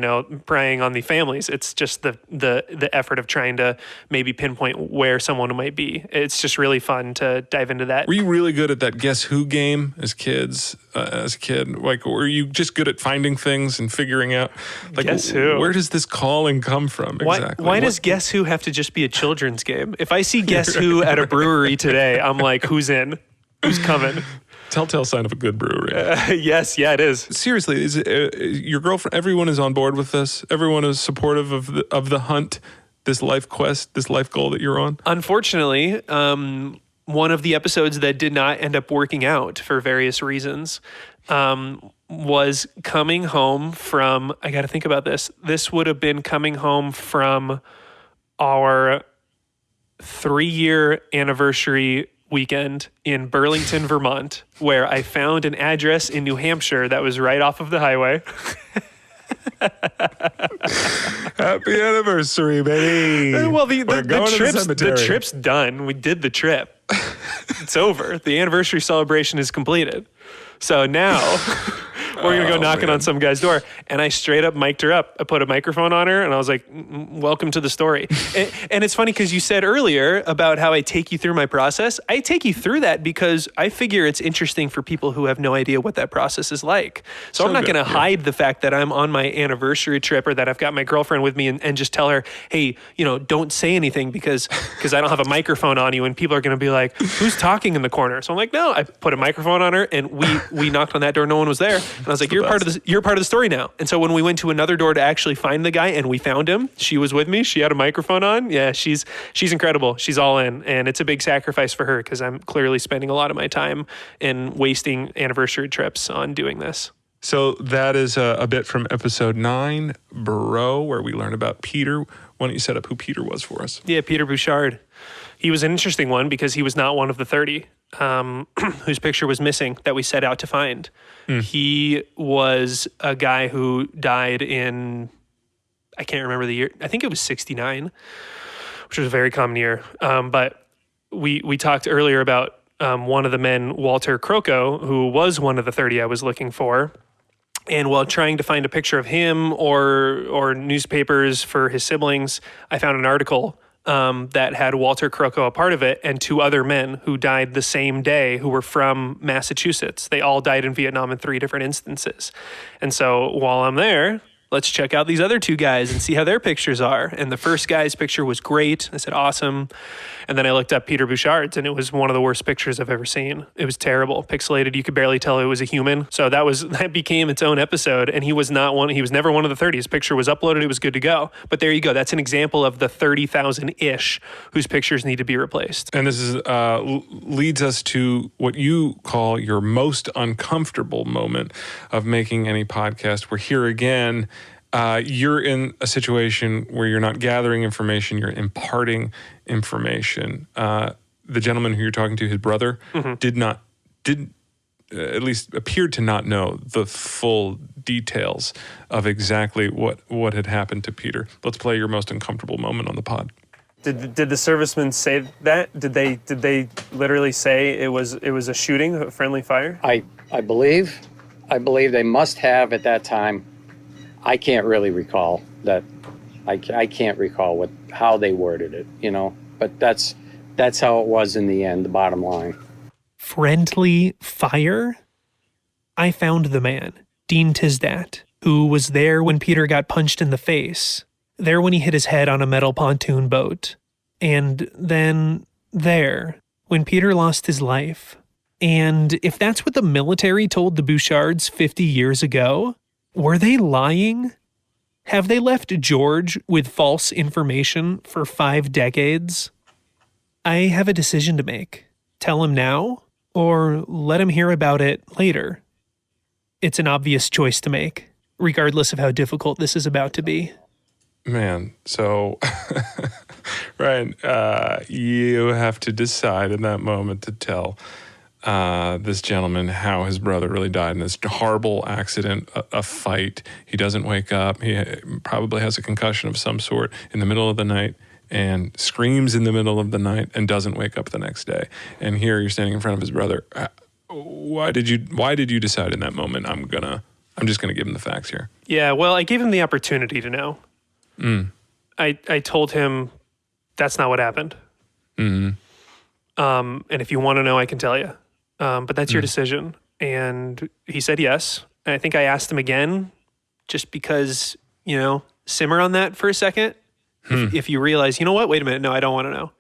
preying on the families. It's just the effort of trying to maybe pinpoint where someone might be. It's just really fun to dive into that. Were you really good at that Guess Who game as a kid? Like, were you just good at finding things and figuring out, like, Guess Who? Where does this calling come from? Exactly. Why does Guess Who have to just be a children's game? If I see Guess Who at a brewery today, I'm like, who's in? Who's coming? Telltale sign of a good brewery. Yes, yeah, it is. Seriously, is your girlfriend? Everyone is on board with this. Everyone is supportive of the hunt, this life quest, this life goal that you're on. Unfortunately, one of the episodes that did not end up working out for various reasons was coming home from. I got to think about this. This would have been coming home from our 3-year anniversary weekend in Burlington, Vermont, where I found an address in New Hampshire that was right off of the highway. Happy anniversary, baby. Well, the trip's done. We did the trip. It's over. The anniversary celebration is completed. So now we're going to go knocking on some guy's door. And I straight up mic'd her up. I put a microphone on her and I was like, welcome to the story. And it's funny because you said earlier about how I take you through my process. I take you through that because I figure it's interesting for people who have no idea what that process is like. So I'm not going to hide the fact that I'm on my anniversary trip or that I've got my girlfriend with me and just tell her, hey, don't say anything because I don't have a microphone on you and people are going to be like, who's talking in the corner? So I'm like, no, I put a microphone on her and we knocked on that door. No one was there. And I was like, you're part of the story now. And so when we went to another door to actually find the guy and we found him, she was with me. She had a microphone on. Yeah, she's incredible. She's all in. And it's a big sacrifice for her because I'm clearly spending a lot of my time and wasting anniversary trips on doing this. So that is a bit from episode 9, Bro, where we learn about Peter. Why don't you set up who Peter was for us? Yeah, Peter Bouchard. He was an interesting one because he was not one of the 30 whose picture was missing that we set out to find. He was a guy who died in, I can't remember the year. I think it was 69, which was a very common year. But we talked earlier about one of the men, Walter Croco, who was one of the 30 I was looking for. And while trying to find a picture of him or newspapers for his siblings, I found an article that had Walter Croco a part of it and 2 other men who died the same day who were from Massachusetts. They all died in Vietnam in 3 different instances. And so while I'm there, let's check out these other two guys and see how their pictures are. And the first guy's picture was great. I said, awesome. And then I looked up Peter Bouchard's, and it was one of the worst pictures I've ever seen. It was terrible, pixelated. You could barely tell it was a human. So that became its own episode. And he was never one of the 30. His picture was uploaded. It was good to go. But there you go. That's an example of the 30,000-ish whose pictures need to be replaced. And this is leads us to what you call your most uncomfortable moment of making any podcast. We're here again. You're in a situation where you're not gathering information, you're imparting information. The gentleman who you're talking to, his brother, did at least appeared to not know the full details of exactly what had happened to Peter. Let's play your most uncomfortable moment on the pod. Did the servicemen say that? Did they literally say it was a shooting, a friendly fire? I believe they must have at that time. I can't really recall that. I can't recall how they worded it, but that's how it was in the end, the bottom line. Friendly fire? I found the man, Dean Tisdat, who was there when Peter got punched in the face, there when he hit his head on a metal pontoon boat, and then there when Peter lost his life. And if that's what the military told the Bouchards 50 years ago, were they lying? Have they left George with false information for 5 decades? I have a decision to make. Tell him now, or let him hear about it later. It's an obvious choice to make, regardless of how difficult this is about to be. Man, so, Ryan, you have to decide in that moment to tell this gentleman how his brother really died in this horrible accident, a fight. He doesn't wake up. He probably has a concussion of some sort in the middle of the night and screams in the middle of the night and doesn't wake up the next day. And here you're standing in front of his brother. Why did you decide in that moment, I'm just gonna give him the facts here? Yeah, well, I gave him the opportunity to know. I told him that's not what happened. Mm-hmm. And if you want to know, I can tell you. But that's your decision. And he said yes. And I think I asked him again, just because, simmer on that for a second. If you realize, you know what, wait a minute, no, I don't want to know.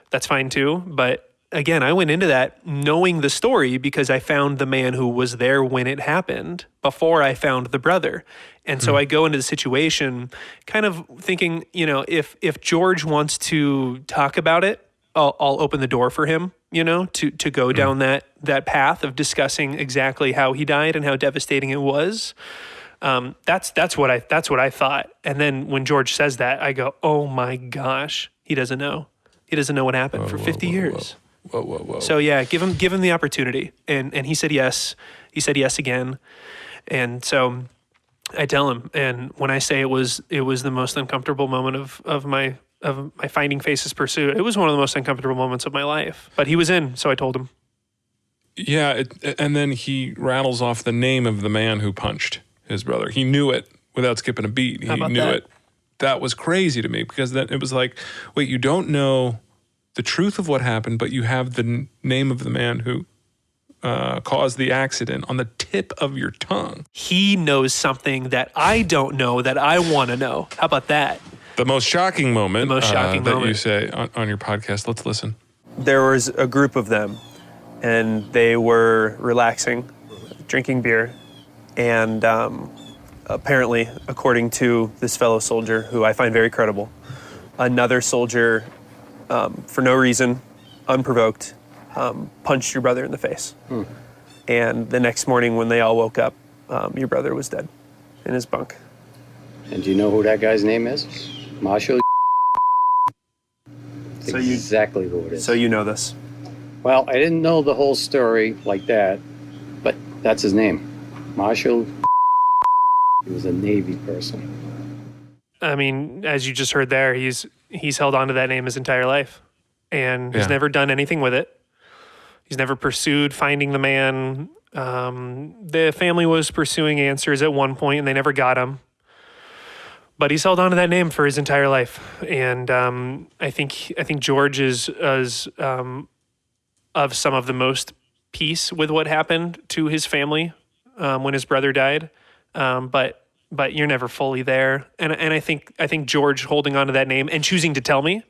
That's fine too. But again, I went into that knowing the story because I found the man who was there when it happened before I found the brother. And so I go into the situation kind of thinking, if George wants to talk about it, I'll open the door for him, to go down that path of discussing exactly how he died and how devastating it was. That's what I thought. And then when George says that, I go, oh my gosh, he doesn't know. He doesn't know what happened for 50 years. Whoa. So yeah, give him the opportunity. And he said yes. He said yes again. And so I tell him, and when I say it was the most uncomfortable moment of my Finding Faces pursuit, it was one of the most uncomfortable moments of my life. But he was in, so I told him. Yeah, and then he rattles off the name of the man who punched his brother. He knew it without skipping a beat. He knew it. That was crazy to me because then it was like, wait, you don't know the truth of what happened, but you have the name of the man who caused the accident on the tip of your tongue. He knows something that I don't know that I want to know. How about that? The most shocking moment that you say on your podcast. Let's listen. There was a group of them, and they were relaxing, drinking beer, and apparently, according to this fellow soldier, who I find very credible, another soldier, for no reason, unprovoked, punched your brother in the face. And the next morning when they all woke up, your brother was dead in his bunk. And do you know who that guy's name is? Marshall. Exactly who it is. So you know this. Well, I didn't know the whole story like that, but that's his name. Marshall. He was a Navy person. I mean, as you just heard there, he's held on to that name his entire life. And he's never done anything with it. He's never pursued finding the man. The family was pursuing answers at one point, and they never got him. But he's held on to that name for his entire life. And I think George is of some of the most peace with what happened to his family when his brother died. But but you're never fully there. And I think George holding on to that name and choosing to tell me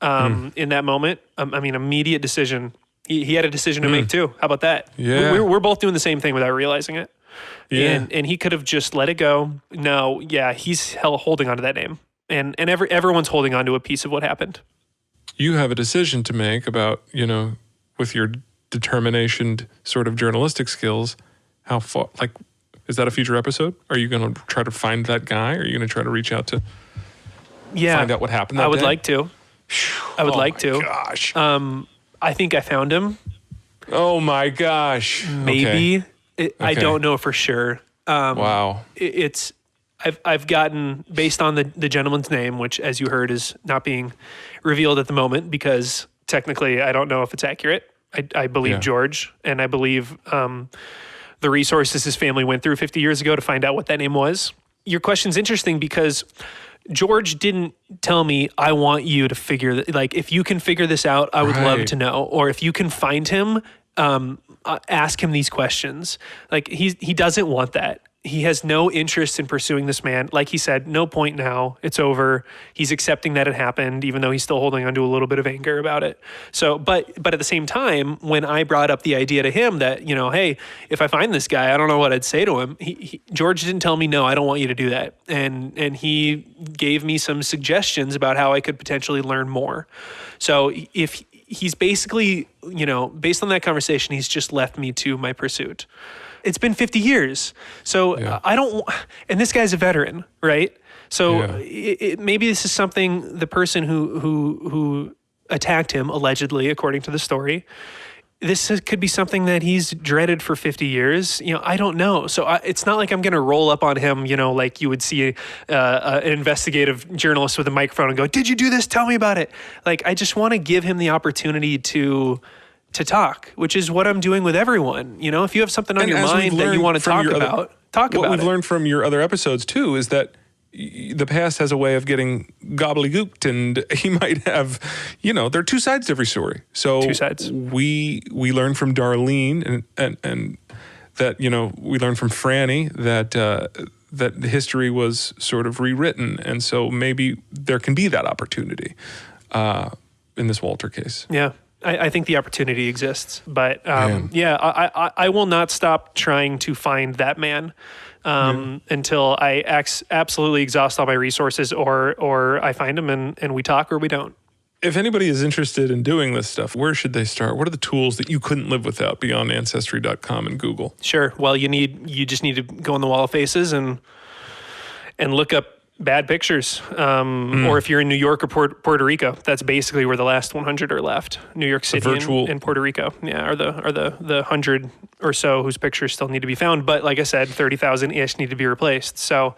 in that moment, immediate decision. He had a decision to make too. How about that? Yeah. We're both doing the same thing without realizing it. Yeah. And he could have just let it go. No, yeah, he's holding on to that name. And everyone's holding on to a piece of what happened. You have a decision to make about, with your determination, sort of journalistic skills, how far, is that a future episode? Are you going to try to find that guy? Are you going to try to reach out to find out what happened that I would day? like to. I would like to. Gosh. I think I found him. Oh my gosh. Maybe. Okay. I don't know for sure. Wow. I've gotten, based on the gentleman's name, which as you heard is not being revealed at the moment because technically I don't know if it's accurate. I believe George, and I believe the resources his family went through 50 years ago to find out what that name was. Your question's interesting because George didn't tell me, I want you to figure, if you can figure this out, I would love to know. Or if you can find him, ask him these questions. He doesn't want that. He has no interest in pursuing this man. Like he said, no point now. It's over. He's accepting that it happened, even though he's still holding on to a little bit of anger about it. So, but at the same time, when I brought up the idea to him that, hey, if I find this guy, I don't know what I'd say to him. George didn't tell me, no, I don't want you to do that. And he gave me some suggestions about how I could potentially learn more. So if he's basically, based on that conversation, he's just left me to my pursuit. It's been 50 years. So and this guy's a veteran, right? So maybe this is something the person who attacked him, allegedly, according to the story, this could be something that he's dreaded for 50 years. I don't know. So it's not like I'm going to roll up on him, like you would see an investigative journalist with a microphone and go, did you do this? Tell me about it. I just want to give him the opportunity to talk, which is what I'm doing with everyone. If you have something on your mind that you want to talk about, talk about it. What we've learned from your other episodes too is that the past has a way of getting gobbledygooked, and he might have, there are two sides to every story. So two sides. We learned from Darlene and that, we learned from Franny that history was sort of rewritten. And so maybe there can be that opportunity in this Walter case. Yeah. I think the opportunity exists, but I will not stop trying to find that man until I absolutely exhaust all my resources, or I find him and we talk or we don't. If anybody is interested in doing this stuff, where should they start? What are the tools that you couldn't live without beyond Ancestry.com and Google? Sure. Well, you just need to go on the Wall of Faces and look up bad pictures. Or if you're in New York or Puerto Rico, that's basically where the last 100 are left. New York City and Puerto Rico. Yeah, are the 100 or so whose pictures still need to be found. But like I said, 30,000-ish need to be replaced. So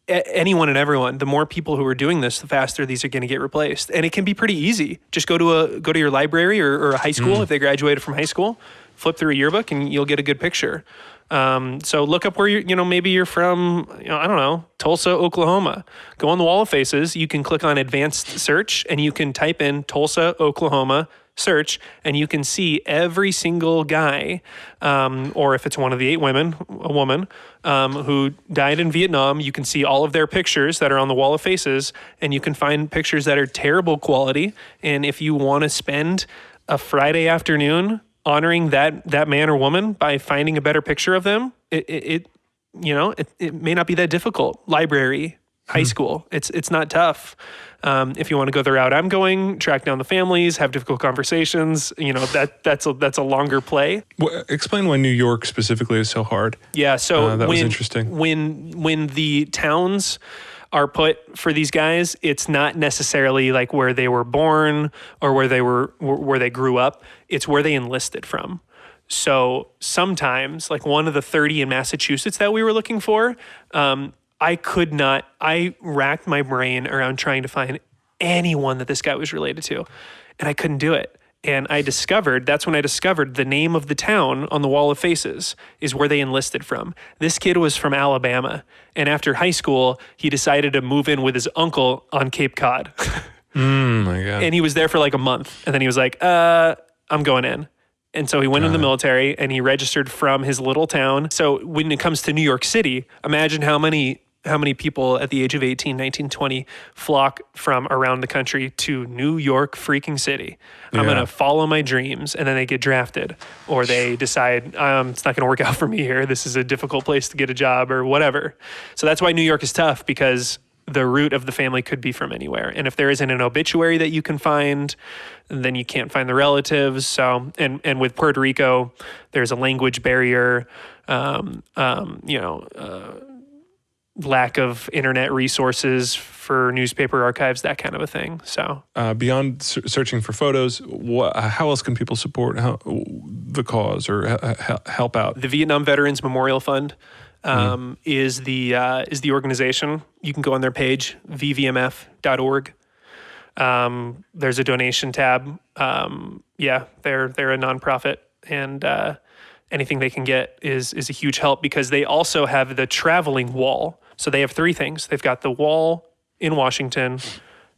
anyone and everyone, the more people who are doing this, the faster these are going to get replaced. And it can be pretty easy. Just go to your library or a high school if they graduated from high school, flip through a yearbook and you'll get a good picture. So look up where maybe you're from, I don't know, Tulsa, Oklahoma. Go on the Wall of Faces. You can click on advanced search and you can type in Tulsa, Oklahoma, search, and you can see every single guy, or if it's one of the 8 women, a woman, who died in Vietnam. You can see all of their pictures that are on the Wall of Faces, and you can find pictures that are terrible quality. And if you want to spend a Friday afternoon honoring that man or woman by finding a better picture of them, it may not be that difficult. Library, high school, it's not tough. If you want to go the route I'm going, track down the families, have difficult conversations, that's a longer play. Well, explain why New York specifically is so hard. Yeah, so that was interesting. When the towns are put for these guys, it's not necessarily like where they were born or where they grew up. It's where they enlisted from. So sometimes, like one of the 30 in Massachusetts that we were looking for, I racked my brain around trying to find anyone that this guy was related to, and I couldn't do it. And that's when I discovered the name of the town on the Wall of Faces is where they enlisted from. This kid was from Alabama. And after high school, he decided to move in with his uncle on Cape Cod. My God. And he was there for like a month. And then he was like, I'm going in. And so he went in the military and he registered from his little town. So when it comes to New York City, imagine how many people at the age of 18, 19, 20 flock from around the country to New York freaking City. I'm going to follow my dreams, and then they get drafted, or they decide it's not going to work out for me here. This is a difficult place to get a job or whatever. So that's why New York is tough, because the root of the family could be from anywhere. And if there isn't an obituary that you can find, then you can't find the relatives. So, and with Puerto Rico, there's a language barrier, lack of internet resources for newspaper archives, that kind of a thing. So beyond searching for photos, how else can people support the cause or help out? The Vietnam Veterans Memorial Fund is the organization. You can go on their page, vvmf.org. There's a donation tab. They're a nonprofit, and anything they can get is a huge help, because they also have the traveling wall. So they have three things. They've got the wall in Washington.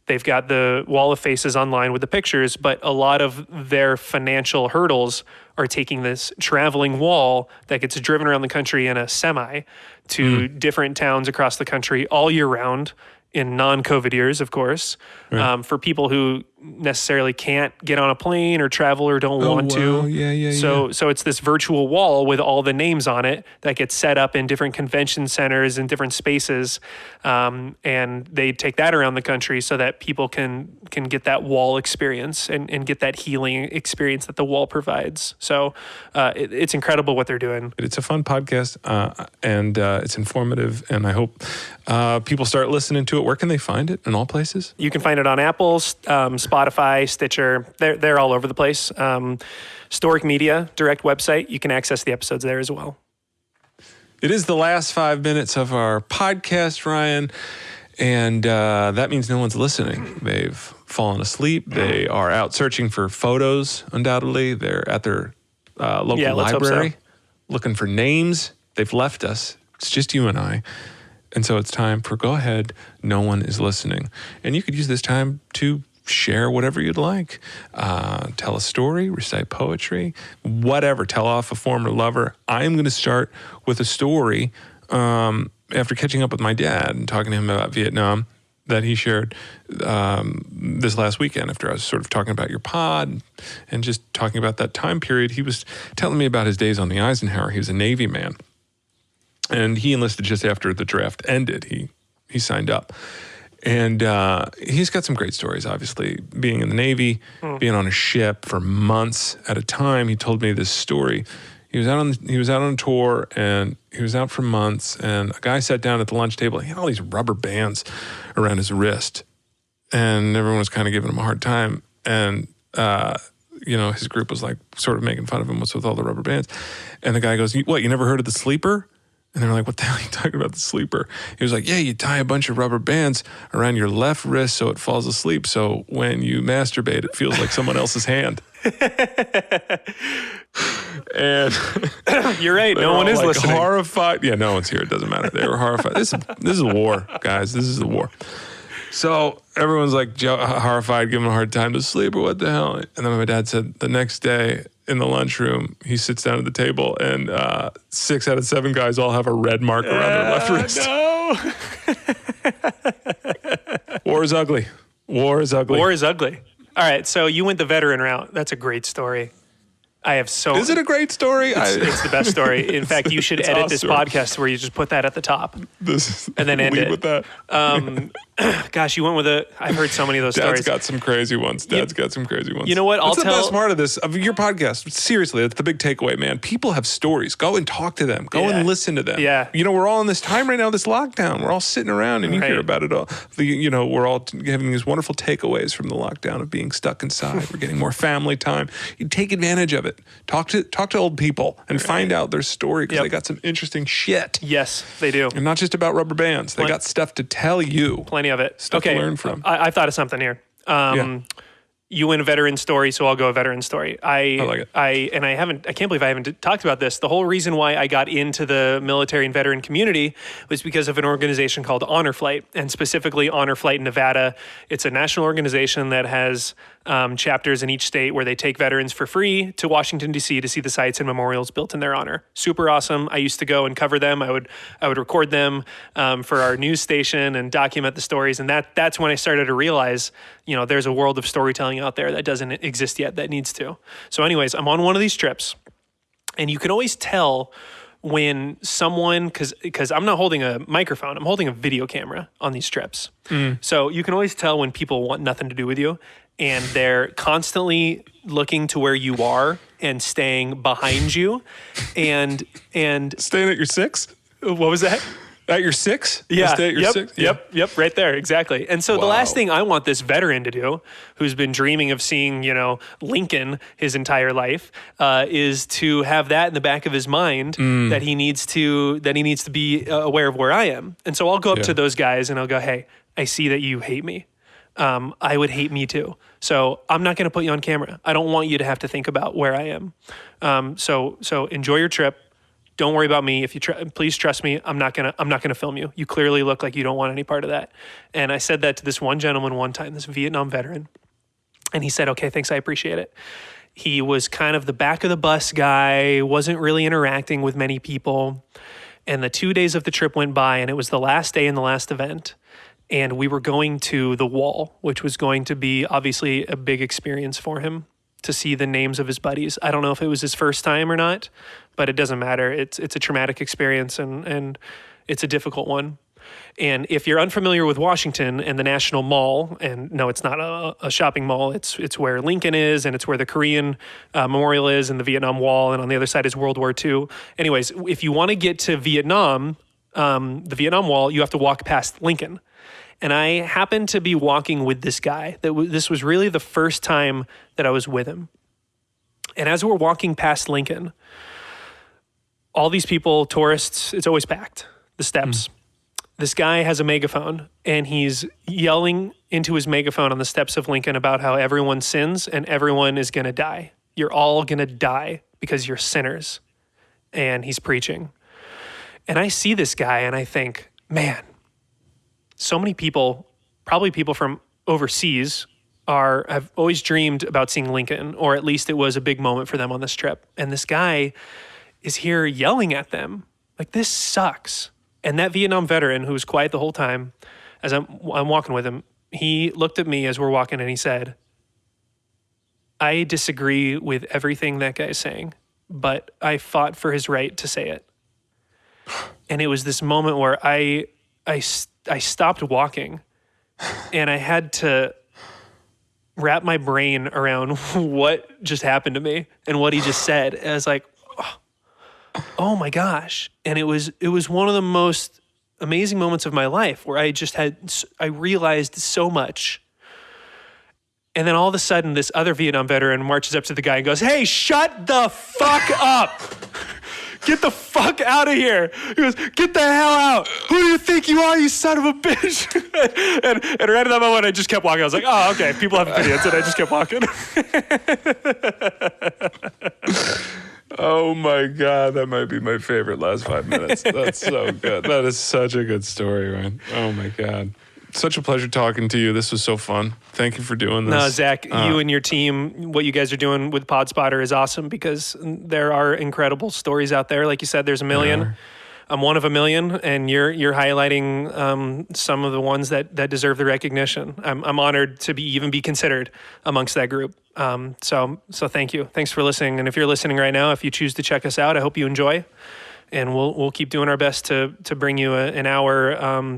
They've got the wall of faces online with the pictures, but a lot of their financial hurdles are taking this traveling wall that gets driven around the country in a semi to different towns across the country all year round, in non-COVID years, of course, for people who necessarily can't get on a plane or travel or don't want to. So it's this virtual wall with all the names on it that gets set up in different convention centers and different spaces. And they take that around the country so that people can get that wall experience and get that healing experience that the wall provides. So it's incredible what they're doing. It's a fun podcast, and it's informative, and I hope people start listening to it. Where can they find it? In all places? You can find it on Apple, Spotify, Stitcher. They're all over the place. Storic Media direct website. You can access the episodes there as well. It is the last 5 minutes of our podcast, Ryan, and that means no one's listening. They've fallen asleep. They are out searching for photos, undoubtedly. They're at their local library looking for names. They've left us. It's just you and I. And so it's time for Go Ahead, No One Is Listening. And you could use this time to share whatever you'd like. Tell a story, recite poetry, whatever. Tell off a former lover. I am going to start with a story after catching up with my dad and talking to him about Vietnam that he shared this last weekend after I was sort of talking about your pod and just talking about that time period. He was telling me about his days on the Eisenhower. He was a Navy man. And he enlisted just after the draft ended. He signed up. And he's got some great stories, obviously. Being in the Navy, being on a ship for months at a time. He told me this story. He was out on a tour, and he was out for months, and a guy sat down at the lunch table. He had all these rubber bands around his wrist, and everyone was kind of giving him a hard time. And his group was like sort of making fun of him with all the rubber bands. And the guy goes, "What, you never heard of the sleeper?" And they're like, "What the hell are you talking about, the sleeper?" He was like, "Yeah, you tie a bunch of rubber bands around your left wrist so it falls asleep. So when you masturbate, it feels like someone else's hand." And you're right. No one is listening. Horrified. Yeah, no one's here. It doesn't matter. They were horrified. This is a war, guys. This is a war. So everyone's like horrified, giving a hard time to sleep, or what the hell? And then my dad said the next day in the lunchroom, he sits down at the table, and 6 out of 7 guys all have a red mark around their left wrist. No. War is ugly. War is ugly. War is ugly. All right, so you went the veteran route. That's a great story. I have so. Is it a great story? It's the best story. In fact, you should edit this podcast where you just put that at the top, and then end it with that. Gosh, you went with I've heard so many of those stories. Dad's got some crazy ones. You know what? What's the best part of your podcast? Seriously, that's the big takeaway, man. People have stories. Go and talk to them. Go and listen to them. Yeah. We're all in this time right now, this lockdown. We're all sitting around, and you hear about it all. We're all having these wonderful takeaways from the lockdown of being stuck inside. We're getting more family time. You take advantage of it. Talk to old people and find out their story, because they got some interesting shit. Yes, they do. And not just about rubber bands. They got stuff to tell you. Plenty of it. Stuff to learn from. I thought of something here. You win a veteran story, so I'll go a veteran story. I like it. I can't believe I haven't talked about this. The whole reason why I got into the military and veteran community was because of an organization called Honor Flight, and specifically Honor Flight Nevada. It's a national organization that has chapters in each state where they take veterans for free to Washington, D.C. to see the sites and memorials built in their honor. Super awesome. I used to go and cover them. I would record them for our news station and document the stories. And that's when I started to realize, there's a world of storytelling out there that doesn't exist yet that needs to. So anyways, I'm on one of these trips, and you can always tell when someone, because I'm not holding a microphone, I'm holding a video camera on these trips. So you can always tell when people want nothing to do with you, and they're constantly looking to where you are and staying behind you, and Staying at your 6? What was that? At your 6? Yeah. Stay at your 6? Yeah. Yep. Right there. Exactly. And so the last thing I want this veteran to do, who's been dreaming of seeing, Lincoln his entire life, is to have that in the back of his mind that he needs to be aware of where I am. And so I'll go up to those guys and I'll go, hey, I see that you hate me. I would hate me too. So I'm not going to put you on camera. I don't want you to have to think about where I am. So enjoy your trip. Don't worry about me. If you please trust me, I'm not gonna film you. You clearly look like you don't want any part of that. And I said that to this one gentleman one time, this Vietnam veteran, and he said, "Okay, thanks, I appreciate it." He was kind of the back of the bus guy, wasn't really interacting with many people. And the 2 days of the trip went by, and it was the last day and the last event. And we were going to the wall, which was going to be obviously a big experience for him to see the names of his buddies. I don't know if it was his first time or not, but it doesn't matter. It's a traumatic experience and it's a difficult one. And if you're unfamiliar with Washington and the National Mall, and no, it's not a shopping mall, it's where Lincoln is, and it's where the Korean Memorial is, and the Vietnam Wall, and on the other side is World War II. Anyways, if you want to get to Vietnam, the Vietnam Wall, you have to walk past Lincoln. And I happened to be walking with this guy. This was really the first time that I was with him. And as we're walking past Lincoln, all these people, tourists, it's always packed, the steps. This guy has a megaphone, and he's yelling into his megaphone on the steps of Lincoln about how everyone sins and everyone is going to die. You're all going to die because you're sinners. And he's preaching. And I see this guy and I think, man, so many people, probably people from overseas, have always dreamed about seeing Lincoln, or at least it was a big moment for them on this trip. And this guy is here yelling at them like, this sucks. And that Vietnam veteran, who was quiet the whole time, as I'm walking with him, he looked at me as we're walking and he said, I disagree with everything that guy's saying, but I fought for his right to say it. And it was this moment where I stopped walking and I had to wrap my brain around what just happened to me and what he just said. And I was like, oh my gosh. And it was one of the most amazing moments of my life where I realized so much. And then all of a sudden this other Vietnam veteran marches up to the guy and goes, hey, shut the fuck up. Get the fuck out of here. He goes, get the hell out. Who do you think you are, you son of a bitch? and right at that moment, I just kept walking. I was like, oh, okay, people have opinions. And I just kept walking. Oh my God, that might be my favorite last 5 minutes. That's so good. That is such a good story, Ryan. Oh my God. Such a pleasure talking to you. This was so fun. Thank you for doing this. No, Zach, you and your team, what you guys are doing with PodSpotter is awesome because there are incredible stories out there. Like you said, there's a million. I'm one of a million, and you're highlighting some of the ones that deserve the recognition. I'm honored to even be considered amongst that group. So thank you. Thanks for listening. And if you're listening right now, if you choose to check us out, I hope you enjoy. And we'll keep doing our best to bring you an hour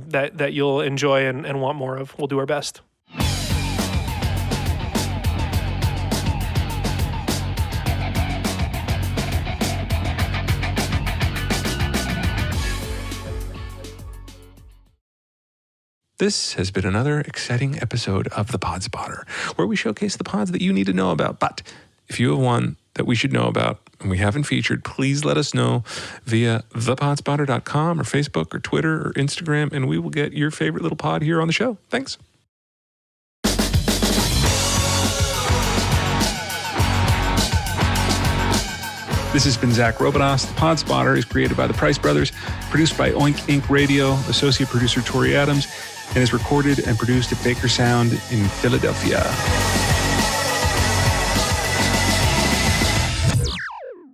that you'll enjoy and want more of. We'll do our best. This has been another exciting episode of the PodSpotter, where we showcase the pods that you need to know about. But if you have one that we should know about and we haven't featured, please let us know via thepodspotter.com or Facebook or Twitter or Instagram, and we will get your favorite little pod here on the show. Thanks. This has been Zach Robinos. The Pod Spotter is created by the Price Brothers, produced by Oink Inc. Radio, associate producer Tori Adams, and is recorded and produced at Baker Sound in Philadelphia.